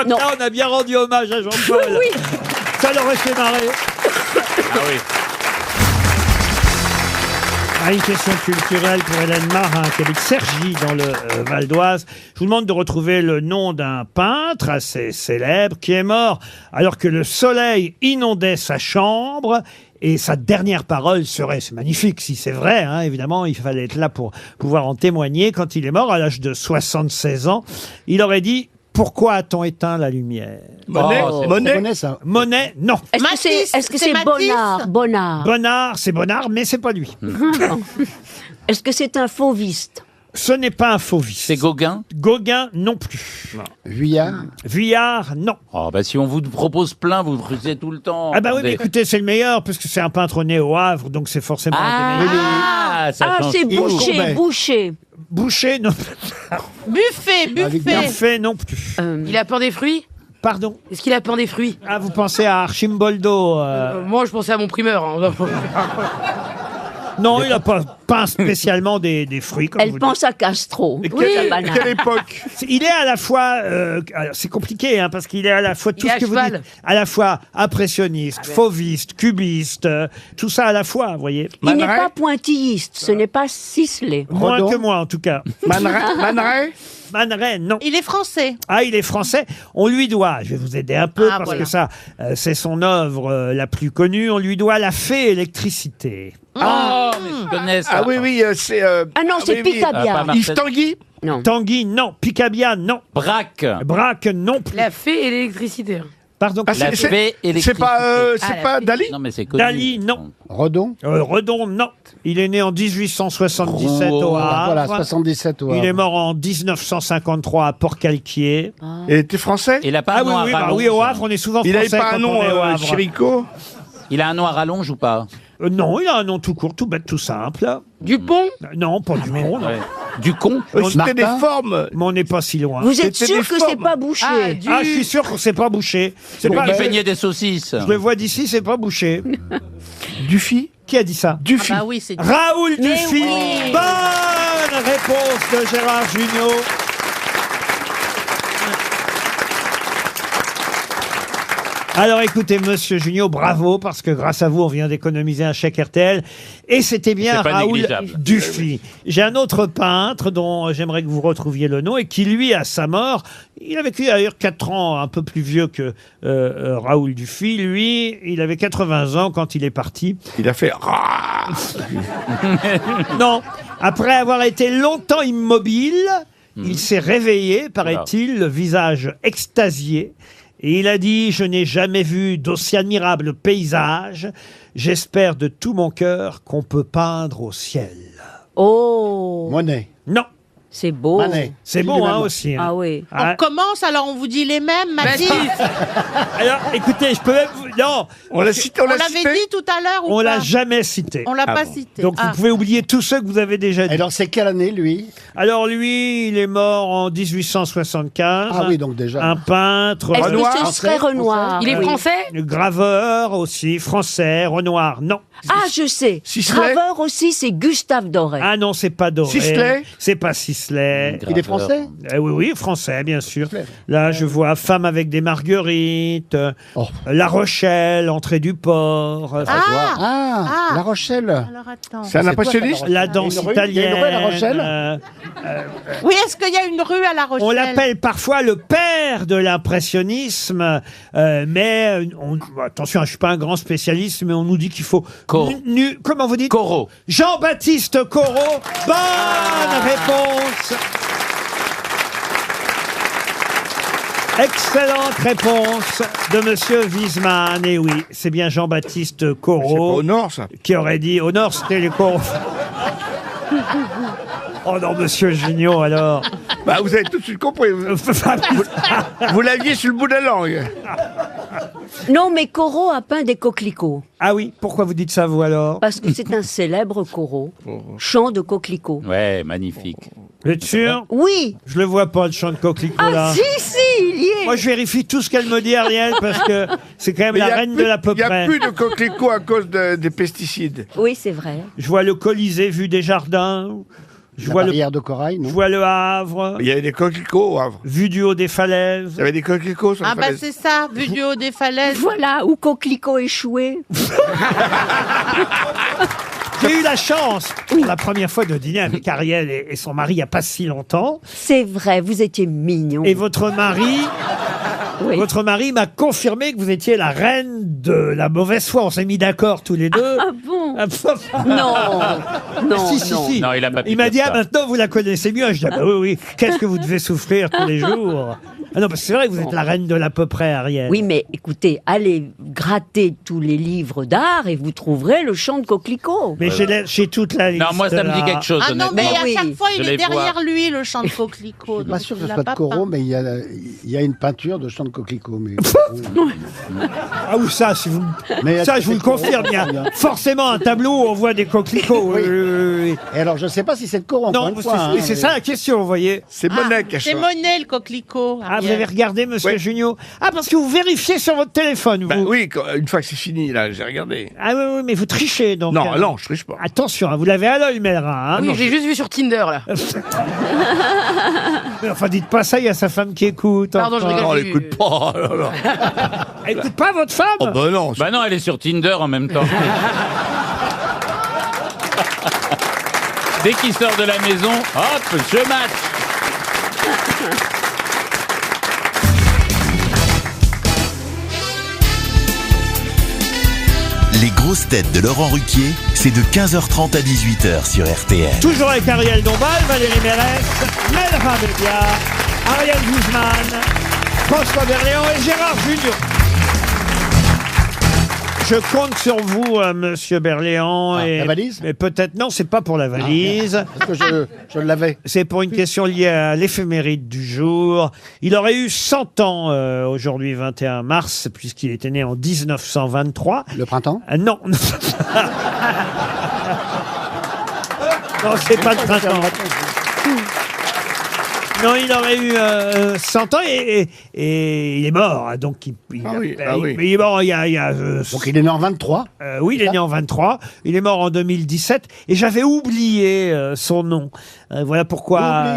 là, on a bien rendu hommage à Jean-Paul. Oui. Ça l'aurait fait marrer. Ah oui. Ah, une question culturelle pour Hélène Marin, qui habite Cergy, dans le Val d'Oise. Je vous demande de retrouver le nom d'un peintre assez célèbre qui est mort alors que le soleil inondait sa chambre. Et sa dernière parole serait, c'est magnifique si c'est vrai, hein, évidemment, il fallait être là pour pouvoir en témoigner. Quand il est mort, à l'âge de 76 ans, il aurait dit « Pourquoi a-t-on éteint la lumière ?» Monet, Monet, ça. Monet, non. Est-ce que c'est Bonnard? Bonnard, c'est Bonnard, mais c'est pas lui. Est-ce que c'est un fauviste? Ce n'est pas un fauviste. C'est Gauguin? Gauguin, non plus. Vuillard. Vuillard, non. Oh, bah, si on vous propose plein, vous refusez tout le temps. Ah bah oui, mais Attendez. écoutez, c'est le meilleur, parce que c'est un peintre né au Havre, donc c'est forcément un des meilleurs. Ah, ça change c'est tout. Boucher, Boucher. Boucher, non. Buffet. Buffet, non plus. Il a peur des fruits? Pardon? Est-ce qu'il a peint des fruits? Ah, vous pensez à Archimboldo Moi, je pensais à mon primeur. Hein. Non, il n'a pas peint spécialement des fruits. Comme Elle vous pense à Castro. dites. Oui. Sa banane. Quelle époque? Il est à la fois, alors, c'est compliqué, hein, parce qu'il est à la fois tout est ce à que vous cheval. dites, à la fois impressionniste, fauviste, cubiste, tout ça à la fois, vous voyez. Il n'est Man pas Ray pointilliste, ce n'est pas Sisley. Moins Redon. que moi, en tout cas. Man Ray? Man Ray, non. Il est français. Ah, il est français. On lui doit, je vais vous aider un peu, Ah, parce voilà. que ça, c'est son œuvre la plus connue, on lui doit La Fée électricité. Oh, mais je connais ça. Ah oui, c'est... Ah non, c'est oui. Picabia. pas Yves Tanguy? Non. Tanguy, non. Picabia, non. Braque. Braque, non plus. La fée et l'électricité. Pardon. Ah, La fée électricité. C'est la pas fée. Dali? Non, mais c'est connu. Dali, non. Redon. Redon, non. Il est né en 1877 au Havre. Voilà, 77 au Il est Havre. mort en 1953 à Port-Calquier. Il était français? Il a pas Ah un oui, nom à oui, bah rallonge. oui, au Havre, on est souvent Il français avait pas quand un nom on est au Havre. Chirico? Il a un nom à rallonge ou pas? Non, il a un nom tout court, tout bête, tout simple. Dupont? Non, pas du monde. Ouais. Du con? C'était des Martin? formes. Mais on n'est pas si loin. Vous êtes C'était sûr des que c'est formes. pas Boucher? Ah, je suis sûr que c'est pas Boucher. C'est pas. Il peignait des saucisses. Je le vois d'ici, c'est pas Boucher. Dufy? Qui a dit ça? Dufy. Ah bah oui, c'est Raoul Mais Dufy. oui. Bonne réponse de Gérard Jugnot. Alors écoutez, monsieur Jugnot, bravo, parce que grâce à vous, on vient d'économiser un chèque RTL. Et c'était bien C'est pas Raoul négligeable. Dufy. J'ai un autre peintre dont j'aimerais que vous retrouviez le nom et qui, lui, à sa mort, il a vécu d'ailleurs 4 ans, un peu plus vieux que Raoul Dufy. Lui, il avait 80 ans quand il est parti. Il a fait... Non, après avoir été longtemps immobile, il s'est réveillé, paraît-il, le visage extasié. Et il a dit « Je n'ai jamais vu d'aussi admirable paysage. J'espère de tout mon cœur qu'on peut peindre au ciel. Oh, Monet. » Non, c'est beau. Manet. c'est Gilles bon hein, Manet. aussi. hein. Ah oui. Ah, On commence, alors on vous dit les mêmes, Mathilde. alors, écoutez, je peux même vous... Non, On l'a cité, On l'avait dit tout à l'heure ou on pas l'a jamais cité. On l'a Ah pas bon. cité. Donc Ah. vous pouvez oublier tous ceux que vous avez déjà dit. Alors, c'est quelle année, lui? Alors lui, il est mort en 1875. Ah oui, donc déjà. Un peintre, Est-ce Renoir, que ce serait Renoir? Il est Oui. français? graveur aussi, français, Renoir, non. Ah, je sais. Sisley? Graveur aussi, c'est Gustave Doré. Ah non, c'est pas Doré. Sisley? C'est pas Sisley. Il est français? Oui, oui, français, bien sûr. Sisley. Là, je vois Femme avec des marguerites, Oh. La Rochelle, Entrée du port, Ah, La Rochelle. Alors attends. C'est un quoi, impressionniste? ça, La Il y a danse une rue- italienne. il y a une rue à La Rochelle Oui, est-ce qu'il y a une rue à La Rochelle? On l'appelle parfois le père de l'impressionnisme, mais attention, je suis pas un grand spécialiste, mais on nous dit qu'il faut Corot. comment vous dites? Corot. Jean-Baptiste Corot. Bonne réponse. Excellente réponse de Monsieur Wiesmann. Et oui, c'est bien Jean-Baptiste C'est pas Corot au nord, ça. qui aurait dit au nord, c'était les Corot. Oh non, Monsieur Gignot, alors. Bah, vous avez tout de suite compris. Vous l'aviez sur le bout de la langue. Non, mais Corot a peint des coquelicots. Ah oui, pourquoi vous dites ça, vous, alors? Parce que c'est un célèbre Corot. Chant de coquelicots. Ouais, magnifique. Vous êtes sûr? Oui. Je le vois pas, le chant de coquelicot, là. Ah, si, il y est. Moi, je vérifie tout ce qu'elle me dit, Ariel, parce que c'est quand même Mais la y a reine plus- de l'à peu Il n'y a près. plus de coquelicots à cause des pesticides. Oui, c'est vrai. Je vois le Colisée vu des jardins. Je La vois, barrière de corail, je non? vois le Havre, Il y avait des coquelicots au Havre. vu du haut des falaises. Il y avait des coquelicots sur Ah la bah falaise. c'est ça, vu du haut des falaises. Voilà, ou coquelicot échoué. J'ai eu la chance, pour la première fois, de dîner avec Ariel et son mari il n'y a pas si longtemps. C'est vrai, vous étiez mignon. Et votre mari... Oui. Votre mari m'a confirmé que vous étiez la reine de la mauvaise foi. On s'est mis d'accord tous les deux. Ah bon? Non, Non, si, si, non. si. Non, il a pas pu Il m'a dire dit, ah, ça. maintenant vous la connaissez mieux. Je dis, ah, bah oui, oui. Qu'est-ce que vous devez souffrir tous les jours? Ah non, parce que c'est vrai que vous êtes la reine de l'à peu près, Ariel. Oui, mais écoutez, allez gratter tous les livres d'art et vous trouverez le chant de coquelicot. Mais j'ai toute la liste. Non, moi, ça me dit là. quelque chose. Ah non, mais honnêtement. à oui. chaque fois, il Je est les derrière vois. lui, le champ de coquelicot. Je suis pas sûr que Il ce l'a soit pas de Corot, peint. mais il y a une peinture de chant de coquelicot. Mais, Ah oui, ça, si vous... Mais ça, je vous le Corot, confirme. Il y a bien. forcément un tableau où on voit des coquelicots. Oui. oui. Et alors, je ne sais pas si c'est de Corot, encore Non, une c'est fois. hein, c'est mais- ça la question, vous voyez. C'est Monet qui a C'est choisi. Monet, le coquelicot. Ah Ah, vous avez regardé, monsieur Junio? Ah, parce que vous vérifiez sur votre téléphone, vous. Oui, une fois que c'est fini, là, j'ai regardé. Ah oui, mais vous trichez, donc. Non, non, je triche pas. Attention, vous l'avez à l'œil, Melra. Hein, Oui, j'ai juste vu sur Tinder, là. Mais enfin, dites pas ça, il y a sa femme qui écoute. Pardon, je rigole. Non, elle écoute pas. Elle écoute pas votre femme? Oh, bah non. Bah non, elle est sur Tinder en même temps. Dès qu'il sort de la maison, hop, je match. Les grosses têtes de Laurent Ruquier, c'est de 15h30 à 18h sur RTL. Toujours avec Ariel Dombal, Valérie Mérès, Melra Bédia, Ariel Guzman, François Berléand et Gérard Junior. Je compte sur vous, monsieur Berléand. La valise? Mais peut-être, non, c'est pas pour la valise. Parce que je l'avais. C'est pour une question liée à l'éphéméride du jour. Il aurait eu 100 ans aujourd'hui, 21 mars, puisqu'il était né en 1923. Le printemps? Non. Non, c'est pas le printemps. Non, il aurait eu 100 ans et il est mort. Donc il est mort il y a donc il est né en 23. Oui, il est né en 23. Il est mort en 2017 et j'avais oublié son nom. Voilà pourquoi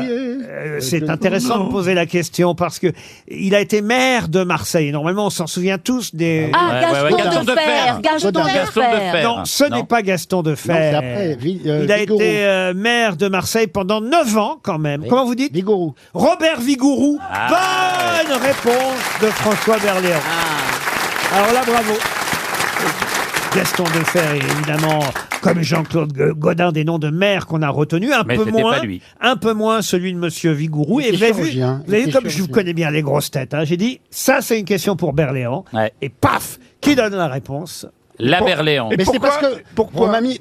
c'est intéressant de poser la question parce que il a été maire de Marseille. Normalement, on s'en souvient tous des. Gaston Defferre. Gaston Defferre. Non, ce n'est pas Gaston Defferre. Il a été maire de Marseille pendant 9 ans quand même. Comment vous dites? Vigourou. Robert Vigourou. Bonne réponse de François Berléand. Alors là, bravo. Gaston Defferre est évidemment, comme Jean-Claude Godin, des noms de maires qu'on a retenus, un peu moins celui de monsieur Vigourou. Et vous avez vu, comme je vous connais bien les grosses têtes, hein, j'ai dit, ça c'est une question pour Berléand. Et paf, qui donne la réponse? Berléand. Mais c'est parce que,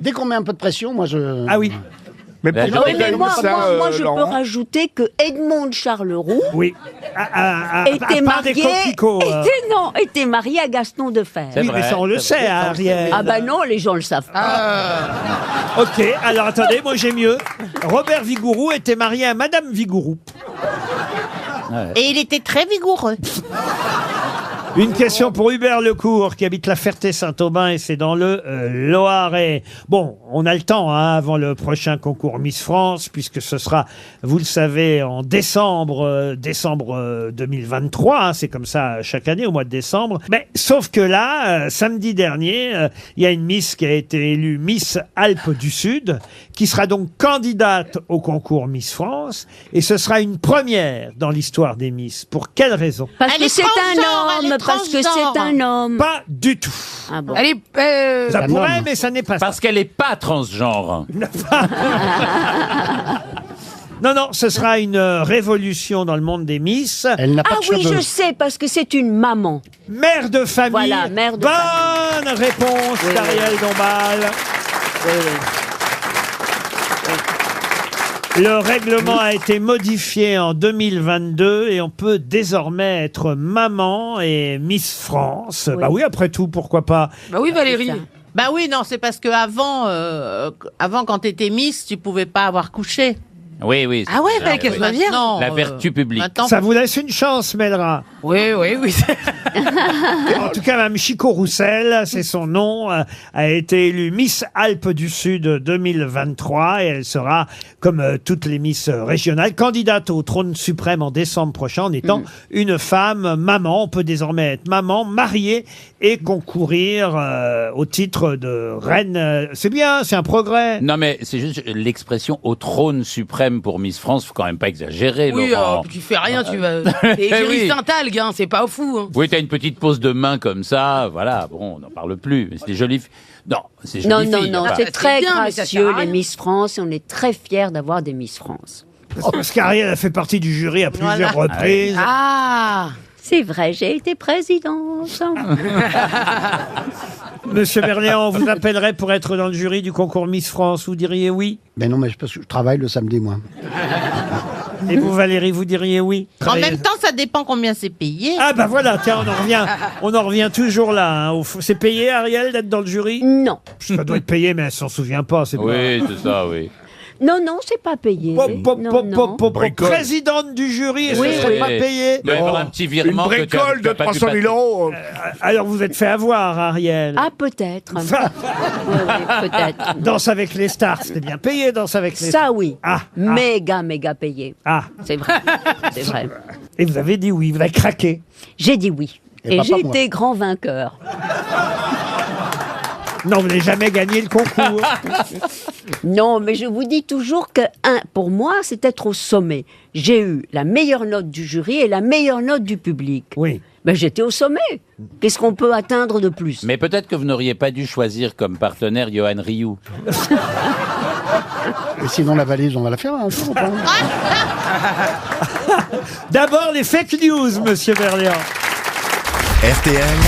dès qu'on met un peu de pression, moi je... Ah oui. Mais moi, je peux rajouter que Edmond Charleroux était marié à Gaston Defferre. Oui, mais ça on le sait, Ariel. Ah bah non, les gens le savent pas. Ok, alors attendez, moi j'ai mieux. Robert Vigourou était marié à Madame Vigourou. Et il était très vigoureux. Une question pour Hubert Lecourt qui habite la Ferté-Saint-Aubin et c'est dans le Loiret. Bon, on a le temps avant le prochain concours Miss France puisque ce sera, vous le savez, en décembre 2023. C'est comme ça chaque année au mois de décembre. Mais sauf que là, samedi dernier, il y a une Miss qui a été élue Miss Alpes du Sud qui sera donc candidate au concours Miss France et ce sera une première dans l'histoire des Miss. Pour quelle raison? Parce que c'est un homme. Parce que c'est un homme. Pas du tout. Ah bon. Elle est, ça pourrait, mais ça n'est pas ça. Parce qu'elle n'est pas transgenre. Non, ce sera une révolution dans le monde des Miss. Elle n'a pas de cheveux. Je sais, parce que c'est une maman. Mère de famille. Voilà, mère de famille. Bonne réponse d'Ariel Dombal. Oui. Le règlement a été modifié en 2022 et on peut désormais être maman et Miss France. Oui. Bah oui, après tout, pourquoi pas? Bah oui, Valérie. Bah oui, non, c'est parce que avant quand t'étais Miss, tu pouvais pas avoir couché. Oui. Ah ouais, fallait qu'elle soit bien. La vertu publique. Ça vous laisse une chance, Melra. Oui. En tout cas, Mme Chico Roussel, c'est son nom, a été élue Miss Alpes du Sud 2023 et elle sera, comme toutes les Miss régionales, candidate au trône suprême en décembre prochain en étant une femme maman. On peut désormais être maman, mariée et concourir au titre de reine. C'est bien, c'est un progrès. Non, mais c'est juste l'expression au trône suprême pour Miss France, faut quand même pas exagérer, oui, Laurent. Tu fais rien, tu vas... T'es égérie Saint-Algue, hein, c'est pas fou. Hein. Oui, t'as une petite pose de main comme ça, voilà, bon, on n'en parle plus, mais c'est des jolies filles. Non, c'est jolies filles. Non, c'est très gracieux, les Miss France, et on est très fiers d'avoir des Miss France. Parce qu'Ariel a fait partie du jury à plusieurs reprises. Ah, c'est vrai, j'ai été présidente. Monsieur Berléand, on vous appellerait pour être dans le jury du concours Miss France, vous diriez oui? Ben non, mais parce que je travaille le samedi, moi. Et vous, Valérie, vous diriez oui? En même temps, ça dépend combien c'est payé. Ah bah voilà, tiens, on en revient toujours là. Hein. C'est payé, Ariel, d'être dans le jury? Non. Ça doit être payé, mais elle s'en souvient pas. Oui, c'est ça, oui. Non, c'est pas payé. Présidente du jury, et Oui, ce serait oui. pas payé. Il doit y avoir un petit virement. Une bricole de 300 000 euros. Alors vous êtes fait avoir, Ariel. Ah, peut-être. Oui, peut-être. Danse avec les stars, c'était bien payé, Danse avec les stars. Ça, oui. Méga payé. Ah. C'est vrai. C'est vrai. Et vous avez dit oui, vous avez craqué. J'ai dit oui. Et Et papa, j'ai moi. été grand vainqueur. Non, vous n'avez jamais gagné le concours. Non, mais je vous dis toujours que, pour moi, c'est être au sommet. J'ai eu la meilleure note du jury et la meilleure note du public. Oui. Ben, j'étais au sommet. Qu'est-ce qu'on peut atteindre de plus? Mais peut-être que vous n'auriez pas dû choisir comme partenaire Johan Rioux. Et sinon, la valise, on va la faire un jour ou pas? D'abord, les fake news, monsieur Berléand. RTL,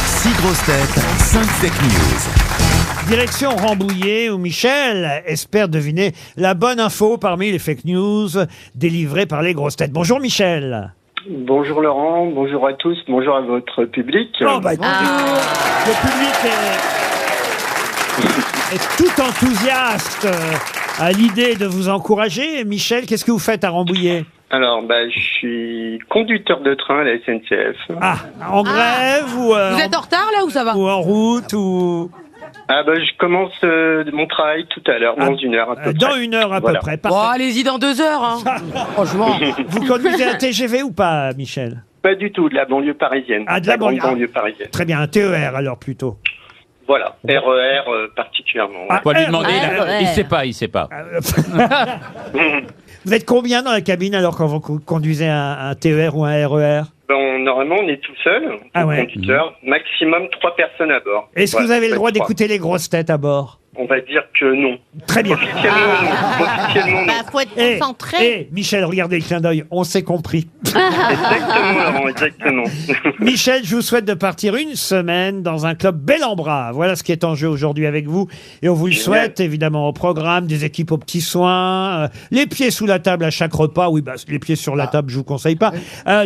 6 grosses têtes, 5 fake news. Direction Rambouillet, où Michel espère deviner la bonne info parmi les fake news délivrées par les grosses têtes. Bonjour Michel. Bonjour Laurent, bonjour à tous, bonjour à votre public. Oh, bah, le public est tout enthousiaste à l'idée de vous encourager. Michel, qu'est-ce que vous faites à Rambouillet? Alors, je suis conducteur de train à la SNCF. Ah, en grève ou... Vous êtes en retard là ou ça va? Ou en route ou... Je commence mon travail tout à l'heure, dans 1 heure à peu près. Dans 1 heure à peu près, Bon, parfait. allez-y dans 2 heures. Hein. Franchement. Vous conduisez un TGV ou pas, Michel? Pas du tout, de la banlieue parisienne. Ah, de la grande banlieue. banlieue parisienne. Très bien, un TER alors plutôt. Voilà, RER particulièrement. Ah, On va lui demander, RER. il sait pas. Vous êtes combien dans la cabine alors quand vous conduisez un TER ou un RER? Normalement, on est tout seul, ouais. conducteur. Maximum 3 personnes à bord. Est-ce que vous avez le droit d'écouter les grosses têtes à bord? On va dire que non. Très bien. Officiellement, non. Faut être concentré. Michel, regardez le clin d'œil, on s'est compris. Exactement, Laurent, exactement. Michel, je vous souhaite de partir 1 semaine dans un club bel en bras. Voilà ce qui est en jeu aujourd'hui avec vous. Et on vous le souhaite, évidemment, au programme, des équipes aux petits soins, les pieds sous la table à chaque repas. Oui, les pieds sur la table, je vous conseille pas.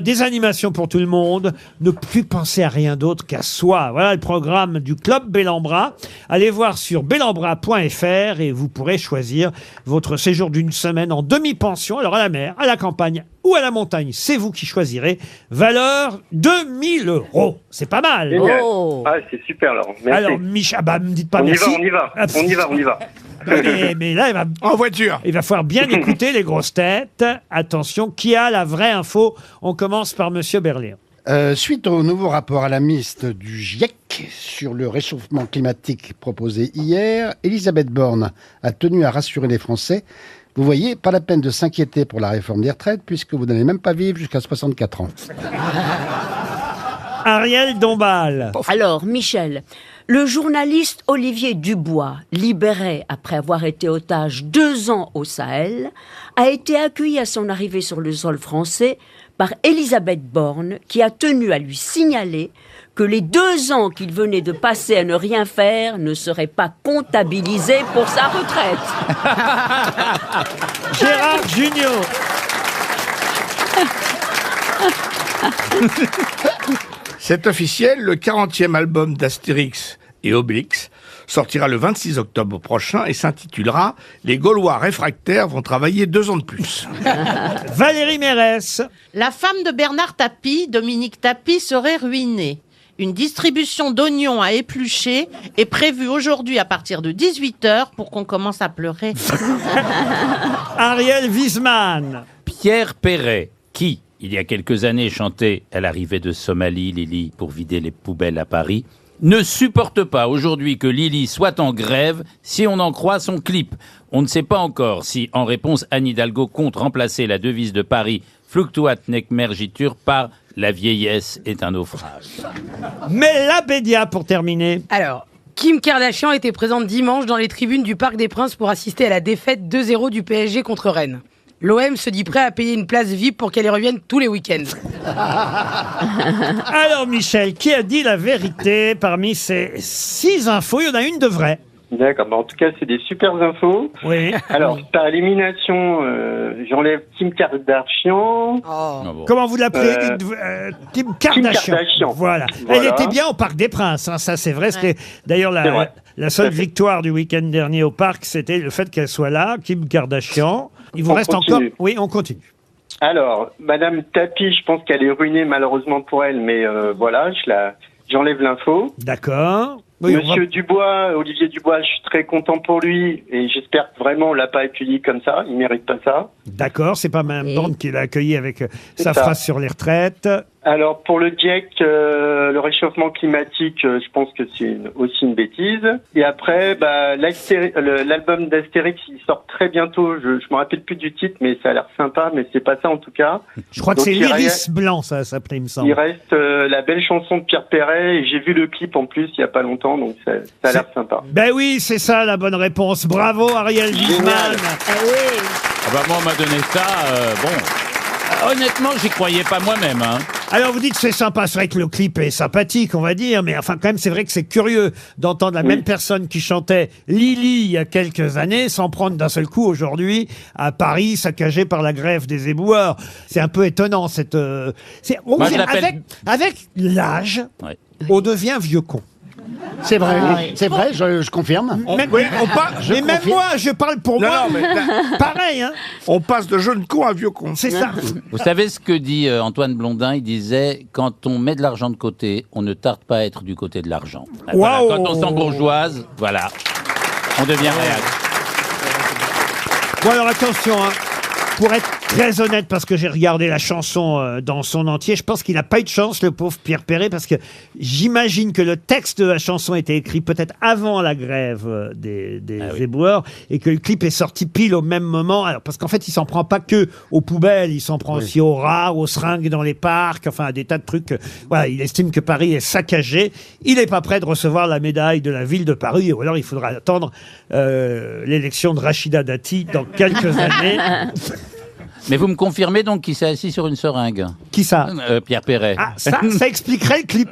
Des animations pour tout le monde. Ne plus penser à rien d'autre qu'à soi. Voilà le programme du club bel en bras. Allez voir sur belambra.fr et vous pourrez choisir votre séjour d'1 semaine en demi-pension. Alors à la mer, à la campagne ou à la montagne, c'est vous qui choisirez. Valeur 2 000 €. C'est pas mal. Génial. Ah, c'est super, Laurent. Merci. Alors, Michel, me dites pas on merci. On y va. Mais là, en voiture. Il va falloir bien écouter les grosses têtes. Attention, qui a la vraie info? On commence par monsieur Berléand. Suite au nouveau rapport alarmiste du GIEC sur le réchauffement climatique proposé hier, Elisabeth Borne a tenu à rassurer les Français. Vous voyez, pas la peine de s'inquiéter pour la réforme des retraites puisque vous n'allez même pas vivre jusqu'à 64 ans. Ariel Dombal. Alors, Michel, le journaliste Olivier Dubois, libéré après avoir été otage 2 ans au Sahel, a été accueilli à son arrivée sur le sol français par Elisabeth Borne, qui a tenu à lui signaler que les 2 ans qu'il venait de passer à ne rien faire ne seraient pas comptabilisés pour sa retraite. Gérard Junior. C'est officiel, le 40e album d'Astérix et Obélix sortira le 26 octobre prochain et s'intitulera « Les Gaulois réfractaires vont travailler 2 ans de plus ». Valérie Mérès. La femme de Bernard Tapie, Dominique Tapie, serait ruinée. Une distribution d'oignons à éplucher est prévue aujourd'hui à partir de 18h pour qu'on commence à pleurer. Ariel Wiesmann. Pierre Perret, qui, il y a quelques années, chantait « À l'arrivée de Somalie, Lily, pour vider les poubelles à Paris », ne supporte pas aujourd'hui que Lily soit en grève si on en croit son clip. On ne sait pas encore si, en réponse, Anne Hidalgo compte remplacer la devise de Paris « Fluctuat nec mergitur » par « La vieillesse est un naufrage ». Mais la Bédia pour terminer. Alors, Kim Kardashian était présente dimanche dans les tribunes du Parc des Princes pour assister à la défaite 2-0 du PSG contre Rennes. L'OM se dit prêt à payer une place VIP pour qu'elle y revienne tous les week-ends. Alors Michel, qui a dit la vérité parmi ces 6 infos? Il y en a une de vraie. D'accord, en tout cas, c'est des super infos. Oui. Alors, par élimination, j'enlève Kim Kardashian. Comment vous l'appelez Kim Kardashian. Kardashian. Voilà. Elle était bien au Parc des Princes, hein, ça c'est vrai. C'était d'ailleurs C'est vrai. la seule victoire du week-end dernier au parc, c'était le fait qu'elle soit là, Kim Kardashian. Il vous On reste continue. encore... Oui, on continue. Alors, Madame Tapi, je pense qu'elle est ruinée malheureusement pour elle, mais voilà, j'enlève l'info. D'accord. Oui, Monsieur Dubois, Olivier Dubois, je suis très content pour lui et j'espère que vraiment on l'a pas accueilli comme ça. Il mérite pas ça. D'accord, c'est pas Mme Borne qui l'a accueilli avec C'est sa ça. phrase sur les retraites. Alors pour le GIEC, le réchauffement climatique, je pense que c'est aussi une bêtise. Et après, l'album d'Astérix, il sort très bientôt. Je me rappelle plus du titre, mais ça a l'air sympa. Mais c'est pas ça en tout cas. Je crois que Donc, c'est il l'Iris Blanc, ça s'appelait, il me semble. Il reste la belle chanson de Pierre Perret. Et j'ai vu le clip en plus il y a pas longtemps, donc ça a l'air sympa. Ben oui, c'est ça la bonne réponse. Bravo Ariel Wiesman. Ah bah moi, on m'a donné ça, honnêtement, j'y croyais pas moi-même. Hein. Alors vous dites c'est sympa, c'est vrai que le clip est sympathique, on va dire, mais enfin quand même c'est vrai que c'est curieux d'entendre la même personne qui chantait Lily il y a quelques années s'en prendre d'un seul coup aujourd'hui à Paris, saccagé par la grève des éboueurs. C'est un peu étonnant cette. Moi, je l'appelle- Avec l'âge, on devient vieux con. C'est vrai, c'est vrai, je confirme. Mais même moi, je parle pour moi. Pareil, hein. On passe de jeune con à vieux con. C'est ça. Vous savez ce que dit Antoine Blondin? Il disait, quand on met de l'argent de côté, on ne tarde pas à être du côté de l'argent. Voilà, quand on s'embourgeoise, voilà, on devient réel. Bon alors attention, hein. Pour être très honnête, parce que j'ai regardé la chanson dans son entier, je pense qu'il n'a pas eu de chance, le pauvre Pierre Perret, parce que j'imagine que le texte de la chanson a été écrit peut-être avant la grève des éboueurs, et que le clip est sorti pile au même moment. Alors, parce qu'en fait, il s'en prend pas que aux poubelles, il s'en prend aussi aux rats, aux seringues dans les parcs, enfin à des tas de trucs. Voilà, il estime que Paris est saccagé. Il n'est pas prêt de recevoir la médaille de la ville de Paris, ou alors il faudra attendre l'élection de Rachida Dati dans quelques années. Mais vous me confirmez donc qu'il s'est assis sur une seringue? Qui ça? Pierre Perret. Ah, ça expliquerait le clip.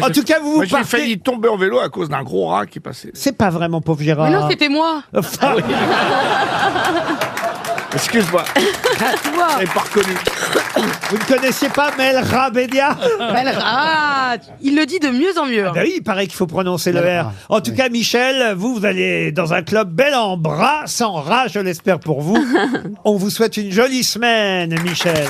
En tout cas, vous j'ai partez- failli tomber en vélo à cause d'un gros rat qui passait. C'est pas vraiment pauvre Gérard. Mais non, c'était moi. Excuse-moi. Toi. J'ai pas reconnu. Vous ne connaissiez pas Mel Rabedia? Il le dit de mieux en mieux. Ah bah oui, il paraît qu'il faut prononcer le R. En tout cas, Michel, vous allez dans un club bel en bras, sans rat, je l'espère pour vous. On vous souhaite une jolie semaine, Michel.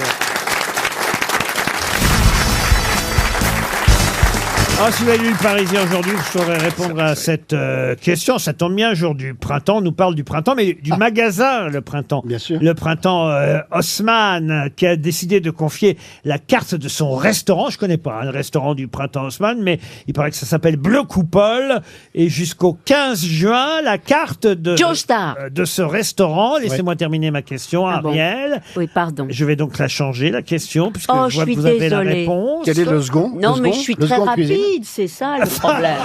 Ah, si vous avez lu le Parisien aujourd'hui, vous saurez répondre à cette question. Ça tombe bien, jour du printemps. On nous parle du printemps, mais du magasin, le printemps. Bien sûr. Le printemps Haussmann, qui a décidé de confier la carte de son restaurant. Je connais pas le restaurant du printemps Haussmann, mais il paraît que ça s'appelle Bleu Coupole. Et jusqu'au 15 juin, la carte de ce restaurant. Laissez-moi terminer ma question, Ah bon. Ariel. Oui, pardon. Je vais donc la changer, la question, puisque Oh, je vois je que suis vous avez la désolée. réponse. Quel est le second? Non, Le mais second je suis Le très second cuisine rapide, c'est ça le problème.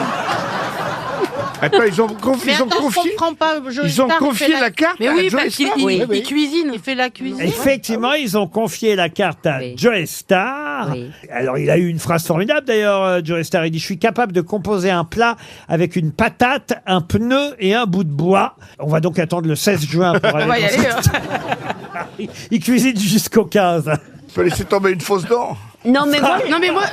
Attends, ils ont Mais attends, je comprends pas. Ils ont confié la carte Mais à oui, Joe parce qu'il Star. il cuisine. Il fait la cuisine. Effectivement, ils ont confié la carte à Joe Star. Oui. Alors, il a eu une phrase formidable d'ailleurs, Joe Star. Il dit « Je suis capable de composer un plat avec une patate, un pneu et un bout de bois. » On va donc attendre le 16 juin pour aller On va y dans aller. cette- Il cuisine jusqu'au 15. Faut laisser tomber une fausse dent. Non, mais moi, Non, mais moi.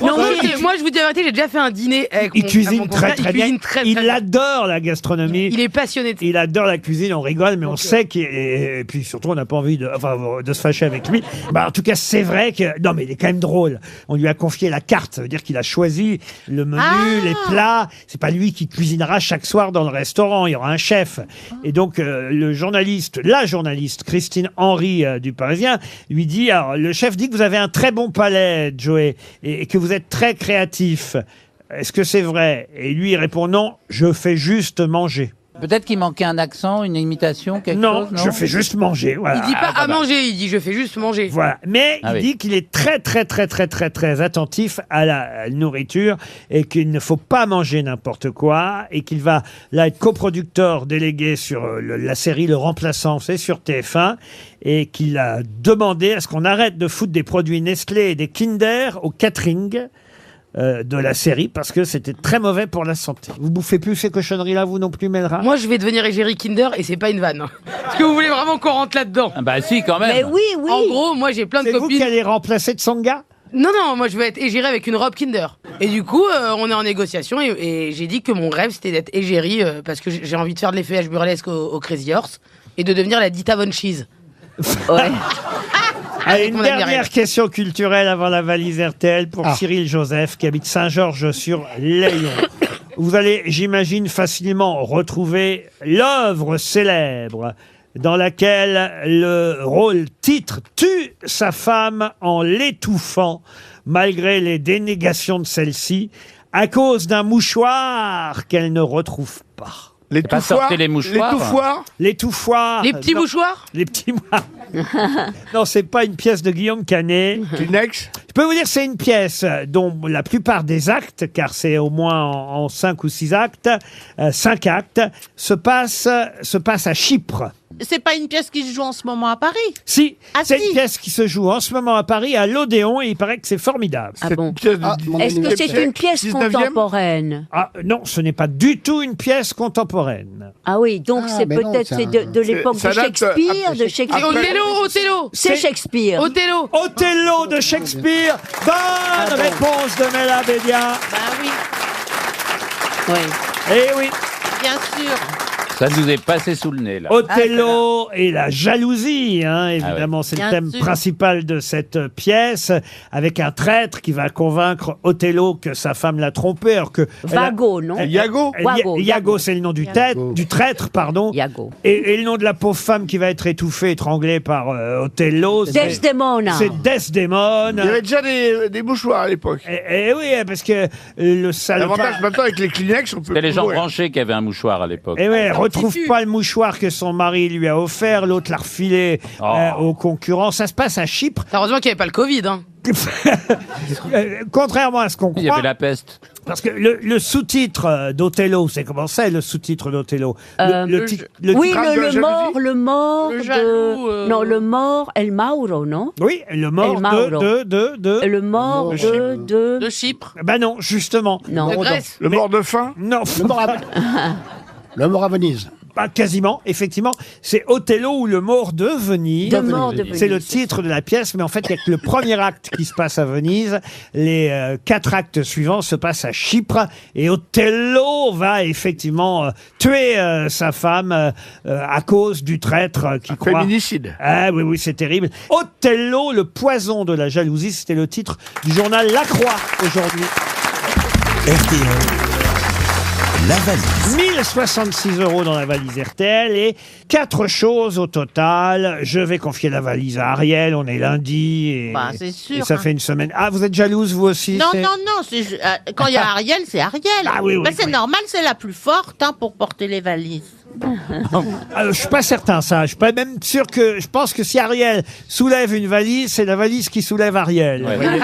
Non, moi, je vous dis la vérité, j'ai déjà fait un dîner avec Il mon cuisine mon très compère, très il bien. cuisine très, Il très bien. adore la gastronomie. Il est passionné de ça. Il adore la cuisine, on rigole, mais on sait qu'il et puis surtout on n'a pas envie de se fâcher avec lui. Bah, en tout cas, c'est vrai que non, mais il est quand même drôle. On lui a confié la carte, ça veut dire qu'il a choisi le menu, les plats. C'est pas lui qui cuisinera chaque soir dans le restaurant. Il y aura un chef. Et donc la journaliste Christine Henry du Parisien lui dit alors le chef dit que vous avez un très bon palais, Joey, et que vous êtes très créatif. Est-ce que c'est vrai? Et lui, il répond non, je fais juste manger. Peut-être qu'il manquait un accent, une imitation, quelque Non, chose, non? je fais juste manger. Voilà. Il dit pas Ah, à bah. manger, il dit je fais juste manger. Voilà. Mais Ah il oui. dit qu'il est très, très, très, très, très, très attentif à la nourriture et qu'il ne faut pas manger n'importe quoi et qu'il va là être coproducteur délégué sur la série Le Remplaçant, c'est sur TF1 et qu'il a demandé à ce qu'on arrête de foutre des produits Nestlé et des Kinder au catering. de la série parce que c'était très mauvais pour la santé. Vous bouffez plus ces cochonneries-là, vous non plus, Melra? Moi, je vais devenir égérie Kinder et c'est pas une vanne. Est-ce que vous voulez vraiment qu'on rentre là-dedans? Bah si, quand même. Mais oui, oui. En gros, moi, j'ai plein de C'est vous copines. qui allez remplacer Tsonga? Non, non, moi, je veux être égérie avec une robe Kinder. Et du coup, on est en négociation et j'ai dit que mon rêve, c'était d'être égérie parce que j'ai envie de faire de l'effeuillage burlesque au Crazy Horse et de devenir la Dita Von Cheese. Ouais. Allez, Avec une mon ami dernière Ariel. question culturelle avant la valise RTL pour Cyril Joseph qui habite Saint-Georges-sur-Layon. Vous allez, j'imagine, facilement retrouver l'œuvre célèbre dans laquelle le rôle titre tue sa femme en l'étouffant malgré les dénégations de celle-ci à cause d'un mouchoir qu'elle ne retrouve pas. L'étouffoir. Les mouchoirs. L'étouffoir. Les petits Non. mouchoirs. Les petits mouchoirs. Non, c'est pas une pièce de Guillaume Canet. Kleenex. Je peux vous dire que c'est une pièce dont la plupart des actes, car c'est au moins en 5 ou 6 actes, 5 actes, se passe à Chypre. C'est pas une pièce qui se joue en ce moment à Paris? Si, Ah, c'est si. une pièce qui se joue en ce moment à Paris, à l'Odéon, et il paraît que c'est formidable. Ah bon. mon Est-ce que ami, c'est une pièce 19e? contemporaine? Ah non, ce n'est pas du tout une pièce contemporaine. Ah oui, donc Ah, c'est mais non, peut-être c'est c'est de l'époque de ça date Shakespeare, après de Shakespeare. Othello. C'est Shakespeare. Othello. Othello de Shakespeare. Bonne réponse de Mela Bédia. Bah oui, Oui. Eh oui. bien sûr. Ça nous est passé sous le nez, là. Othello et la jalousie, hein, évidemment, c'est le Bien thème sûr. principal de cette pièce, avec un traître qui va convaincre Othello que sa femme l'a trompé, alors que... Vago, non? Iago. Iago, c'est le nom du traître, pardon. Iago. Et le nom de la pauvre femme qui va être étouffée, étranglée par Othello. Desdemona. C'est Desdemona. Il y avait déjà des mouchoirs à l'époque. Et oui, parce que le salopard... L'avantage maintenant avec les Kleenex, on peut. C'était les gens mourir. branchés qui avaient un mouchoir à l'époque. Et ouais, retrouve pas le mouchoir que son mari lui a offert, l'autre l'a refilé aux concurrents. Ça se passe à Chypre. Heureusement qu'il n'y avait pas le Covid. Hein. Contrairement à ce qu'on Il y avait croit, la peste. parce que le sous-titre d'Othello, c'est comment c'est le sous-titre d'Othello? Oui, titre de la le mort Le de... jaloux, Non, le mort El Mauro, non? Oui, le mort El Mauro. de... Le mort de... De Chypre. Bah non, justement. Non. De Grèce. Le mort de faim. Non, Le mort à Venise. pas quasiment, effectivement. C'est Othello ou le mort de Venise. De mort de Venise. C'est le titre de la pièce, mais en fait, il n'y a que le premier acte qui se passe à Venise. Les 4 actes suivants se passent à Chypre. Et Othello va effectivement tuer sa femme à cause du traître qui croit... Féminicide. Ah oui, oui, c'est terrible. Othello, le poison de la jalousie, c'était le titre du journal La Croix aujourd'hui. RTL, la valise. 1066 € dans la valise RTL et 4 choses au total. Je vais confier la valise à Ariel. On est lundi et, Bah, c'est sûr, et ça hein. fait une semaine. Ah, vous êtes jalouse vous aussi? Non, c'est- non, non. Quand il y a Ariel, c'est Ariel. Ah oui, oui, Bah, c'est oui. normal, c'est la plus forte hein, pour porter les valises. Je suis pas certain ça. Je suis pas même sûr que. Je pense que si Ariel soulève une valise, c'est la valise qui soulève Ariel. Ouais. Vous voyez.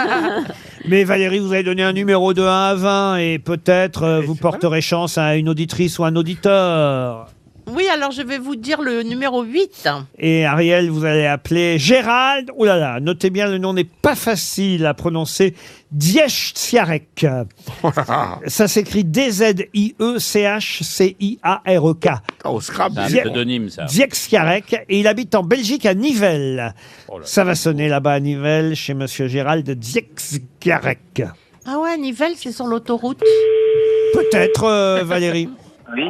Mais Valérie, vous avez donné un numéro de 1 à 20 et peut-être vous porterez chance à une auditrice ou un auditeur. Oui, alors je vais vous dire le numéro 8. Et Ariel, vous allez appeler Gérald. Ouh là là, notez bien, le nom n'est pas facile à prononcer. Diechciarek. Ça s'écrit D-Z-I-E-C-H-C-I-A-R-E-K. Au Scrabble. C'est un pseudonyme, ça. Diechciarek. Et il habite en Belgique, à Nivelles. Oh là. Ça va sonner là-bas à Nivelles, chez Monsieur Gérald Diechciarek. Ah ouais, Nivelles, c'est sur l'autoroute. Peut-être, Valérie. Oui.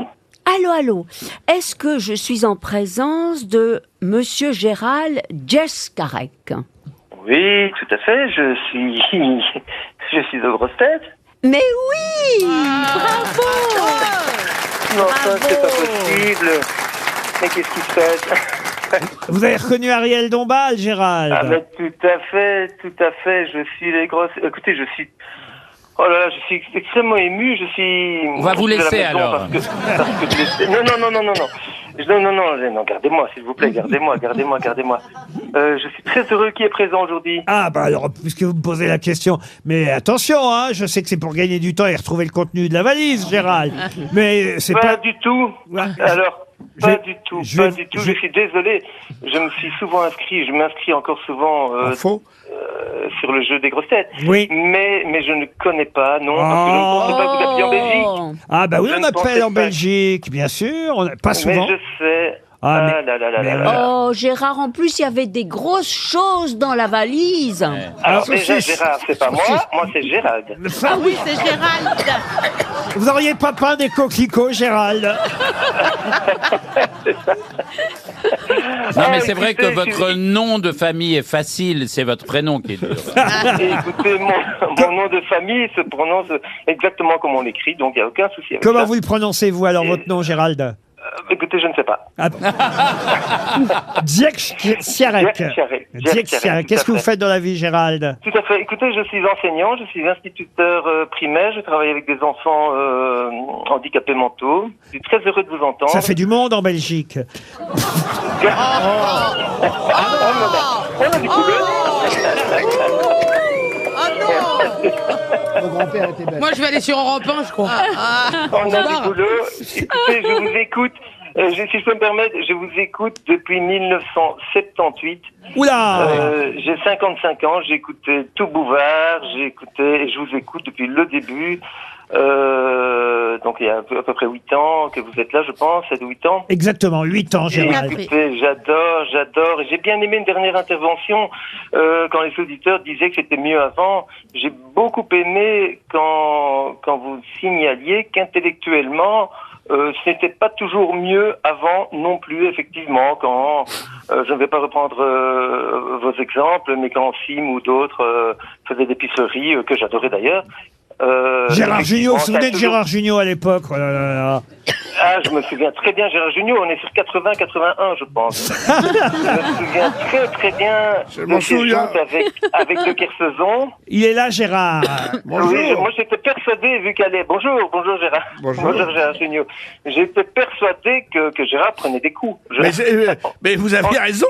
Allô, allô. Est-ce que je suis en présence de Monsieur Gérald Jeskarek? Oui, tout à fait. Je suis aux grosses têtes. Mais oui! Bravo! Non, ça, c'est pas possible. Mais qu'est-ce qui se passe? Vous avez reconnu Ariel Dombal, Gérald? Ah, mais tout à fait. Je suis les grosses. Écoutez, je suis. Oh là là, je suis extrêmement ému. Je suis. On va vous de la laisser, maison alors. parce que Non, gardez-moi, s'il vous plaît, gardez-moi. Je suis très heureux qui est présent aujourd'hui. Ah bah alors, puisque vous me posez la question, mais attention, hein, je sais que c'est pour gagner du temps et retrouver le contenu de la valise, Gérald. Mais c'est pas... du tout. Ouais. Alors, Pas du tout. Je suis désolé. Je me suis souvent inscrit, je m'inscris encore souvent sur le jeu des grosses têtes. Oui. Mais je ne connais pas, non, parce que je ne pensais pas que vous appeliez en Belgique. Ah bah oui, Je on ne appelle pensais en pas. Belgique, bien sûr. Pas souvent. Mais je sais. Ah, mais- Oh, Gérard, en plus, il y avait des grosses choses dans la valise. Alors déjà, Gérard, c'est pas moi c'est Gérald. Ah oui, c'est Gérald. Vous auriez pas peint des coquelicots, Gérald? Non, mais c'est vrai que votre nom de famille est facile, c'est votre prénom qui est dur. Écoutez, mon nom de famille se prononce exactement comme on l'écrit, donc il n'y a aucun souci avec Comment ça. vous le prononcez-vous alors, votre nom, Gérald? Écoutez, je ne sais pas. Dieck Siarek. Dieck Siarek. Qu'est-ce que vous faites dans la vie, Gérald? Tout à fait. Écoutez, je suis enseignant, je suis instituteur primaire, je travaille avec des enfants handicapés mentaux. Je suis très heureux de vous entendre. Ça fait du monde en Belgique. Mon grand-père était belge. Moi, je vais aller sur Europe 1, je crois. On a du boulot. Écoutez, je vous écoute. Si je peux me permettre, je vous écoute depuis 1978. Oula j'ai 55 ans, j'ai écouté tout Bouvard, je vous écoute depuis le début. Donc il y a à peu près 8 ans que vous êtes là, je pense, 7 ou 8 ans. Exactement, 8 ans, Et Gérald. écoutez, j'adore. Et j'ai bien aimé une dernière intervention quand les auditeurs disaient que c'était mieux avant. J'ai beaucoup aimé quand vous signaliez qu'intellectuellement, ce n'était pas toujours mieux avant non plus, effectivement, quand, je ne vais pas reprendre vos exemples, mais quand Sim ou d'autres faisaient des pisseries, que j'adorais d'ailleurs. Gérard Jugnot, vous vous souvenez de toujours... Gérard Jugnot à l'époque? Oh là là là. Ah, je me souviens très bien, Gérard Jugnot, on est sur 80-81, je pense. Je me souviens très bien de ces jantes avec de Kersezon. Il est là, Gérard. Bonjour. Oui, moi j'étais persuadé, vu qu'elle est... Bonjour Gérard. Bonjour Gérard Jugnot. J'étais persuadé que Gérard prenait des coups. Mais vous avez raison.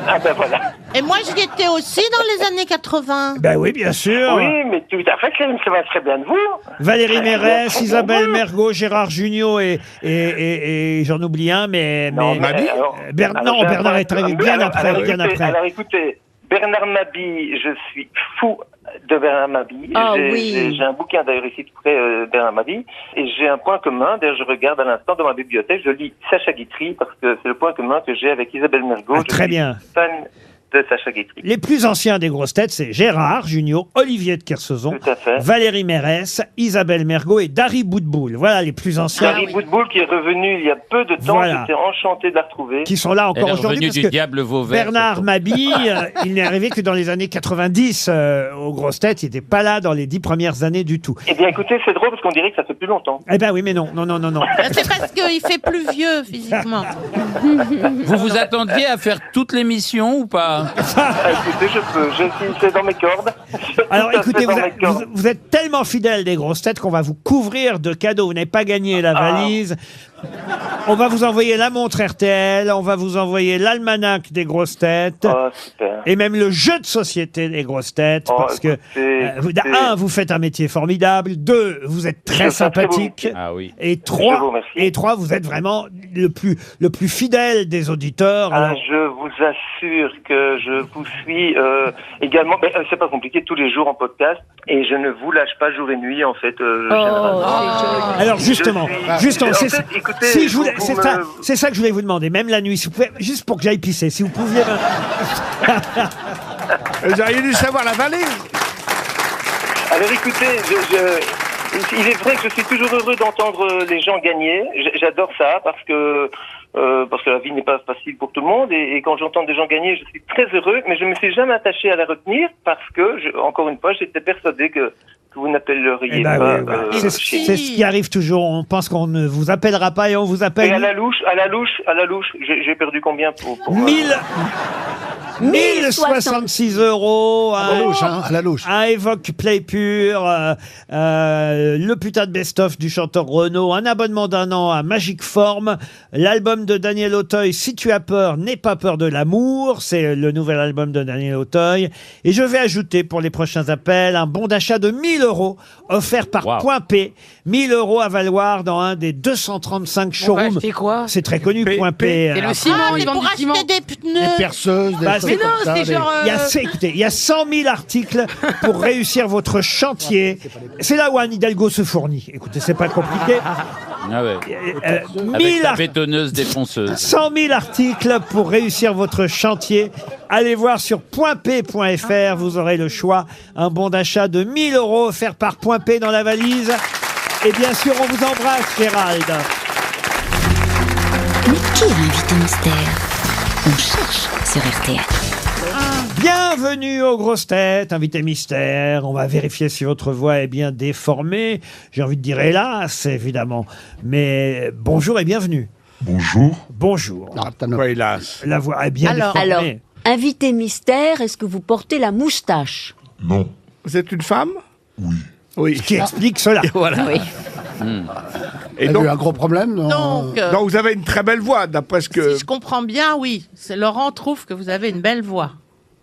Ah ben voilà. Et moi, j'y étais aussi dans les années 80. Ben oui, bien sûr. Oui, mais tout à fait, ça va très bien de vous. Valérie Mérès, Isabelle Mergo, Gérard Jugnot et j'en oublie un, mais Bernard est arrivé bien après. Alors écoutez, Bernard Mabie, je suis fou de Bernard Mabie. J'ai un bouquin d'ailleurs ici tout près, Bernard Mabie, et j'ai un point commun. D'ailleurs, je regarde à l'instant dans ma bibliothèque, je lis Sacha Guitry parce que c'est le point commun que j'ai avec Isabelle Mergo. Très bien. Fan de Sacha Guitry. Les plus anciens des grosses têtes, c'est Gérard Jugnot, Olivier de Kersauzon, Valérie Mérès, Isabelle Mergo et Dari Boudboul. Voilà les plus anciens. Dari Boudboul qui est revenu il y a peu de temps. Voilà. J'étais enchanté de la retrouver. Qui sont là encore Elle est aujourd'hui. revenue Parce du que diable Vauvert. Bernard Mabie, il n'est arrivé que dans les années 90 aux grosses têtes. Il n'était pas là dans les 10 premières années du tout. Eh bien écoutez, c'est drôle parce qu'on dirait que ça fait plus longtemps. Eh ben oui, mais non. C'est parce qu'il fait plus vieux physiquement. Vous vous attendiez à faire toute l'émission ou pas? Écoutez, je peux. C'est dans mes cordes. Alors Tout à écoutez, fait vous êtes tellement fidèle des grosses têtes qu'on va vous couvrir de cadeaux. Vous n'avez pas gagné la valise. On va vous envoyer la montre RTL, on va vous envoyer l'almanach des grosses têtes, et même le jeu de société des grosses têtes, parce que vous faites un métier formidable, 2, vous êtes très sympathique, et 3, vous êtes vraiment le plus fidèle des auditeurs. Alors... Je vous assure que je vous suis également. C'est pas compliqué, tous les jours en podcast, et je ne vous lâche pas jour et nuit en fait. Alors justement, écoutez, si je voulais, c'est ça que je voulais vous demander, même la nuit, si vous pouvez, juste pour que j'aille pisser, si vous pouviez... Vous auriez dû savoir la vallée. Alors écoutez, il est vrai que je suis toujours heureux d'entendre les gens gagner. J'adore ça parce que la vie n'est pas facile pour tout le monde, et quand j'entends des gens gagner, je suis très heureux, mais je me suis jamais attaché à la retenir parce que, encore une fois, j'étais persuadé que vous n'appelleriez pas. C'est ce qui arrive toujours. On pense qu'on ne vous appellera pas et on vous appelle. Et à la louche, j'ai perdu combien pour 1066 euros. À la louche. Un Evoque Play Pur, le putain de best-of du chanteur Renaud, un abonnement d'1 an à Magic Form, l'album de Daniel Auteuil, Si tu as peur, n'aie pas peur de l'amour, c'est le nouvel album de Daniel Auteuil. Et je vais ajouter pour les prochains appels un bon d'achat de 1000 € offerts par Point P. 1 000 € à valoir dans un des 235 showrooms. acheter quoi? C'est très connu, Point P. C'est le ciment, ils vendent du ciment. Des pneus. Des perceuses, des Bah, choses Mais non, comme ça, c'est des- genre... Écoutez, il y a 100 000 articles pour réussir votre chantier. C'est là où Anne Hidalgo se fournit. Écoutez, c'est pas compliqué. Ah ouais. 1000 Avec la bétonneuse défonceuse. 100 000 articles pour réussir votre chantier. Allez voir sur pointp.fr, vous aurez le choix. Un bon d'achat de 1 000 € offert par Point P dans la valise. Et bien sûr, on vous embrasse, Gérald. Mais qui est l'invité mystère? On cherche sur RTL. Bienvenue aux grosses têtes, invité mystère. On va vérifier si votre voix est bien déformée. J'ai envie de dire hélas, évidemment. Mais bonjour et bienvenue. Bonjour. Bonjour. Pourquoi hélas? La voix est bien Alors, déformée. invité mystère, est-ce que vous portez la moustache? Non. Vous êtes une femme? Oui. Oui. Ce qui explique cela. Et voilà. Oui. Et Vous donc, avez eu un gros problème, non? Donc, donc vous avez une très belle voix, d'après ce que... si je comprends bien, oui. Laurent trouve que vous avez une belle voix.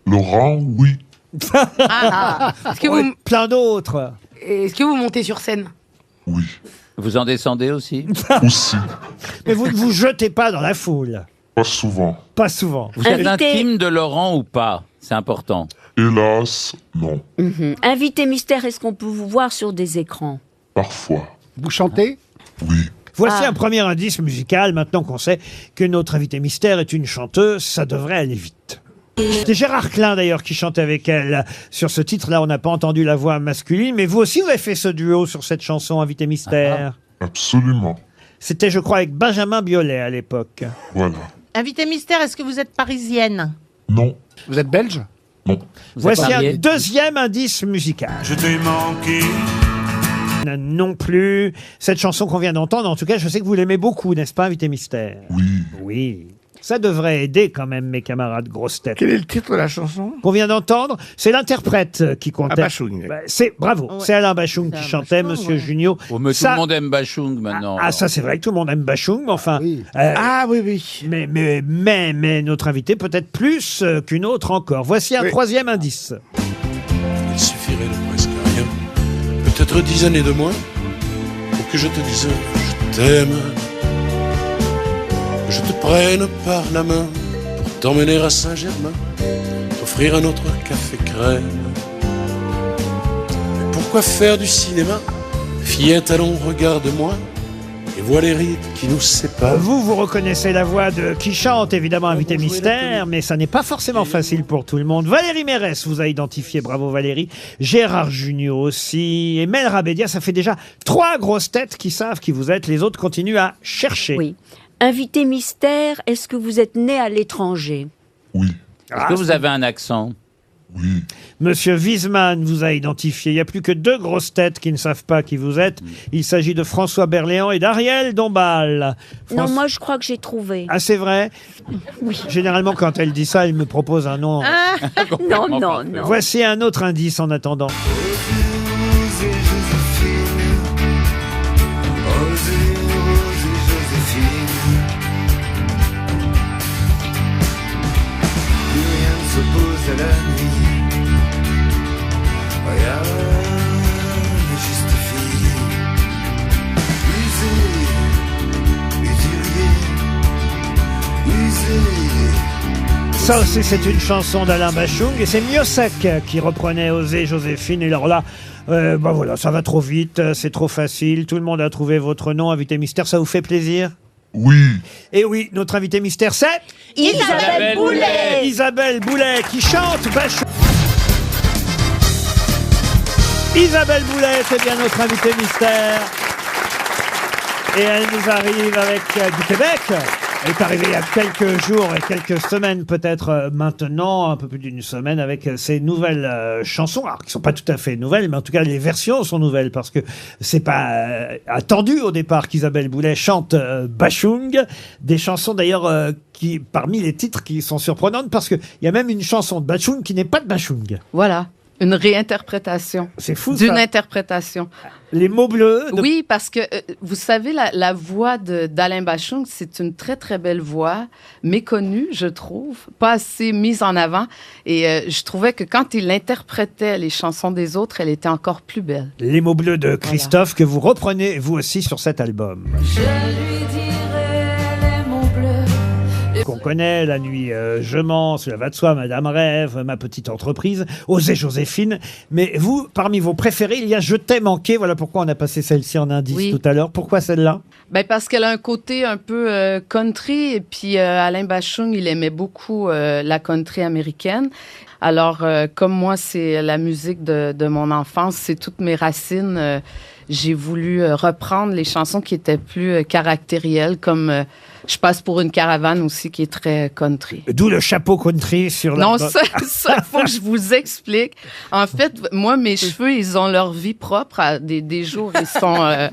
Laurent, oui. Est-ce que, Oui, vous... plein d'autres. Est-ce que vous montez sur scène? Oui. Vous en descendez aussi? Aussi. Mais vous ne vous jetez pas dans la foule. Pas souvent. Pas souvent. Vous êtes Invité- intime de Laurent ou pas? C'est important. Hélas, non. Invité mystère, est-ce qu'on peut vous voir sur des écrans? Parfois. Vous chantez? Oui. Voici Ah. un premier indice musical. Maintenant qu'on sait que notre invité mystère est une chanteuse, ça devrait aller vite. C'est Gérard Klein d'ailleurs qui chantait avec elle sur ce titre-là. On n'a pas entendu la voix masculine, mais vous aussi vous avez fait ce duo sur cette chanson, invité mystère. Absolument. C'était, je crois, avec Benjamin Biolay à l'époque. Voilà. Invité mystère, est-ce que vous êtes parisienne? Non. Vous êtes belge? Non. Voici marié un deuxième indice musical. Je t'ai manqué. Non plus. Cette chanson qu'on vient d'entendre, en tout cas, je sais que vous l'aimez beaucoup, n'est-ce pas, invité mystère? Oui. Oui. Ça devrait aider quand même, mes camarades grosses têtes. Quel est le titre de la chanson? Qu'on vient d'entendre, c'est l'interprète qui comptait. Ah, Bachung. Bah, c'est bravo, Ouais. c'est Alain Bachung C'est qui un chantait, Bachung, Monsieur ouais. Junio. Oh, mais tout Ça- le monde aime Bachung maintenant. Ah, ça c'est vrai que tout le monde aime Bachung, mais enfin, Oui. Ah oui, oui. mais notre invité peut-être plus qu'une autre encore. Voici un Oui. troisième indice. Il suffirait de presque rien. Peut-être 10 années de moins pour que je te dise je t'aime. Que je te prenne par la main pour t'emmener à Saint-Germain, t'offrir un autre café crème. Mais pourquoi faire du cinéma? Fillette, allons, regarde-moi et vois les rides qui nous séparent. Vous reconnaissez la voix de qui chante, évidemment, invité mystère, mais ça n'est pas forcément facile pour tout le monde. Valérie Mérès vous a identifié, bravo Valérie. Gérard Jugnot aussi. Et Mel Rabédia, ça fait déjà 3 grosses têtes qui savent qui vous êtes. Les autres continuent à chercher. Oui. Invité mystère, est-ce que vous êtes né à l'étranger? Oui. Est-ce que vous avez un accent? Oui. Monsieur Wiesmann vous a identifié. Il n'y a plus que 2 grosses têtes qui ne savent pas qui vous êtes. Il s'agit de François Berléand et d'Ariel Dombal. Non, moi je crois que j'ai trouvé. Ah, c'est vrai? Oui. Généralement, quand elle dit ça, elle me propose un nom. Non, non, non. Voici un autre indice en attendant. Ça aussi, c'est une chanson d'Alain Bachung et c'est Miossec qui reprenait Oser Joséphine. Et alors là, bah voilà, ça va trop vite, c'est trop facile. Tout le monde a trouvé votre nom, invité mystère. Ça vous fait plaisir? Oui. Et oui, notre invité mystère, c'est Isabelle Boulet. Isabelle Boulet qui chante Bachung. Isabelle Boulet, c'est bien notre invité mystère. Et elle nous arrive avec du Québec. Elle est arrivée il y a quelques jours et quelques semaines peut-être maintenant, un peu plus d'une semaine, avec ses nouvelles chansons, alors qui sont pas tout à fait nouvelles, mais en tout cas les versions sont nouvelles parce que c'est pas attendu au départ qu'Isabelle Boulet chante Bachung, des chansons d'ailleurs qui parmi les titres qui sont surprenantes parce que il y a même une chanson de Bachung qui n'est pas de Bachung. Voilà. Une réinterprétation. C'est fou, D'une ça. interprétation. Les mots bleus. Oui, parce que vous savez, la voix d'Alain Bachung, c'est une très, très belle voix, méconnue, je trouve, pas assez mise en avant. Et je trouvais que quand il interprétait les chansons des autres, elle était encore plus belle. Les mots bleus de Christophe que vous reprenez vous aussi sur cet album. Je lui dirai les mots bleus. Qu'on connaît, La nuit je mens, Cela va de soi, Madame rêve, Ma petite entreprise, Osez Joséphine. Mais vous, parmi vos préférés, il y a Je t'ai manqué. Voilà pourquoi on a passé celle-ci en indice tout à l'heure. Pourquoi celle-là? Ben parce qu'elle a un côté un peu country. Et puis Alain Bachung, il aimait beaucoup la country américaine. Alors, comme moi, c'est la musique de mon enfance, c'est toutes mes racines. J'ai voulu reprendre les chansons qui étaient plus caractérielles, comme Je passe pour une caravane aussi, qui est très country. D'où le chapeau country sur la... Non, ça, faut que je vous explique. En fait, moi, mes cheveux, ils ont leur vie propre. Des jours, ils sont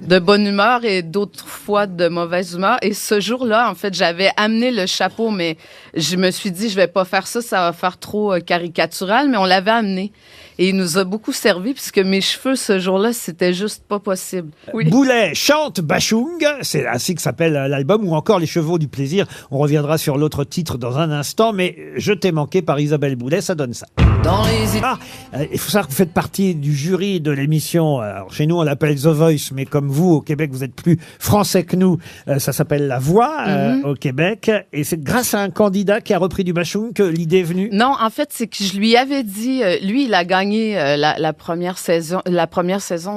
de bonne humeur et d'autres fois de mauvaise humeur. Et ce jour-là, en fait, j'avais amené le chapeau, mais je me suis dit, je vais pas faire ça, ça va faire trop caricatural, mais on l'avait amené. Et il nous a beaucoup servi, puisque mes cheveux, ce jour-là, c'était juste pas possible. Oui. Boulet chante Bachung, c'est ainsi que s'appelle l'album, ou encore Les Chevaux du Plaisir. On reviendra sur l'autre titre dans un instant, mais Je t'ai manqué par Isabelle Boulet, ça donne ça. Il faut savoir que vous faites partie du jury de l'émission. Alors, chez nous, on l'appelle The Voice, mais comme vous, au Québec, vous êtes plus français que nous. Ça s'appelle La Voix au Québec. Et c'est grâce à un candidat qui a repris du Bachung que l'idée est venue. Non, en fait, c'est que je lui avais dit, lui, il a gagné la première saison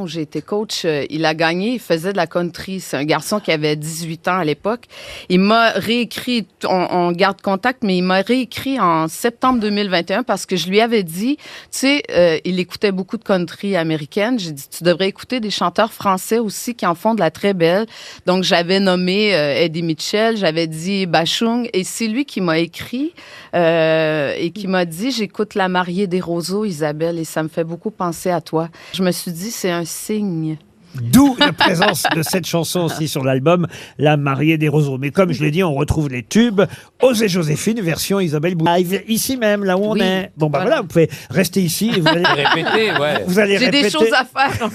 où j'ai été coach. Il a gagné, il faisait de la country. C'est un garçon qui avait 18 ans à l'époque. Il m'a réécrit, on garde contact, mais il m'a réécrit en septembre 2021 parce que je lui avais dit, tu sais, il écoutait beaucoup de country américaine. J'ai dit, tu devrais écouter des chanteurs français aussi qui en font de la très belle. Donc, j'avais nommé Eddie Mitchell, j'avais dit Bachung, et c'est lui qui m'a écrit et qui m'a dit, j'écoute La mariée des roseaux, Isabelle, et ça me fait beaucoup penser à toi. Je me suis dit, c'est un signe. D'où la présence de cette chanson aussi sur l'album La mariée des roseaux. Mais comme je l'ai dit, on retrouve les tubes Osez Joséphine, version Isabelle Boulet. Ici même, là où on est. Bon, bah voilà, vous pouvez rester ici et vous allez répéter, ouais. Vous allez J'ai répéter. des choses à faire.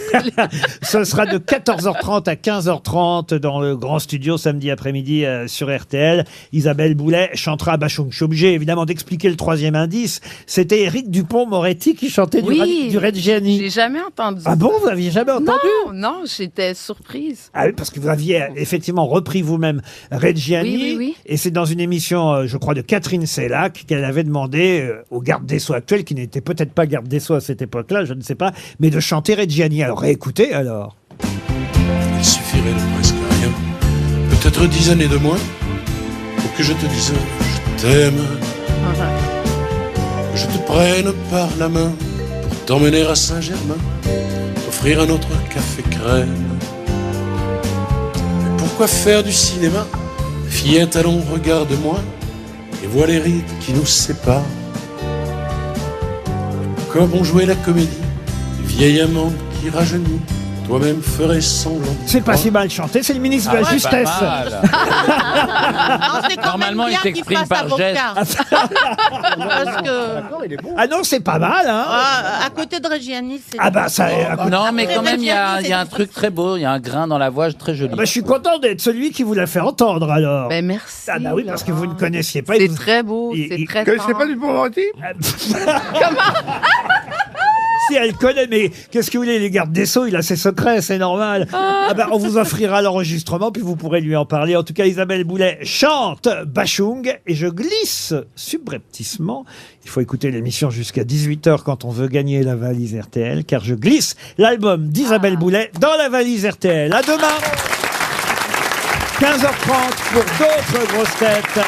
Ce sera de 14h30 à 15h30 dans le grand studio samedi après-midi sur RTL. Isabelle Boulet chantera Bachung. Je suis obligé évidemment d'expliquer le troisième indice. C'était Éric Dupond-Moretti qui chantait du Reggiani. J'ai jamais entendu. Ah bon, vous n'aviez jamais entendu? Non, j'étais surprise. Ah oui, parce que vous aviez effectivement repris vous-même Reggiani. Oui. Et c'est dans une émission, je crois, de Catherine Sellac qu'elle avait demandé au garde des Sceaux actuel, qui n'était peut-être pas garde des Sceaux à cette époque-là, je ne sais pas, mais de chanter Reggiani. Alors réécoutez alors. Il suffirait de presque rien, peut-être 10 années de moins, pour que je te dise je t'aime, que je te prenne par la main pour t'emmener à Saint-Germain, t'offrir un autre café crème. Mais pourquoi faire du cinéma? Fillette, allons, regarde-moi et vois les rides qui nous séparent. Comme on jouait la comédie, vieil amant qui rajeunit, toi-même ferais semblant. C'est pas si mal chanté, c'est le ministre de la Justesse. Normalement, il s'exprime par geste. Parce que... Ah non, c'est pas mal, hein. À côté de Reggiani, c'est... Ah bah ça... Non, mais quand même, il y a un truc très beau, il y a un grain dans la voix très joli. Bah, je suis content d'être celui qui vous l'a fait entendre, alors. Ben merci. Ah bah oui, parce que vous ne connaissiez pas. C'est très beau, c'est très Vous connaissez pas Dupond-Moretti? Si elle connaît, mais qu'est-ce que vous voulez, les gardes des Sceaux, il a ses secrets, c'est normal. Ah bah, on vous offrira l'enregistrement, puis vous pourrez lui en parler. En tout cas, Isabelle Boulet chante Bachung, et je glisse subrepticement. Il faut écouter l'émission jusqu'à 18h quand on veut gagner la valise RTL, car je glisse l'album d'Isabelle Boulet dans la valise RTL. À demain, 15h30 pour d'autres grosses têtes.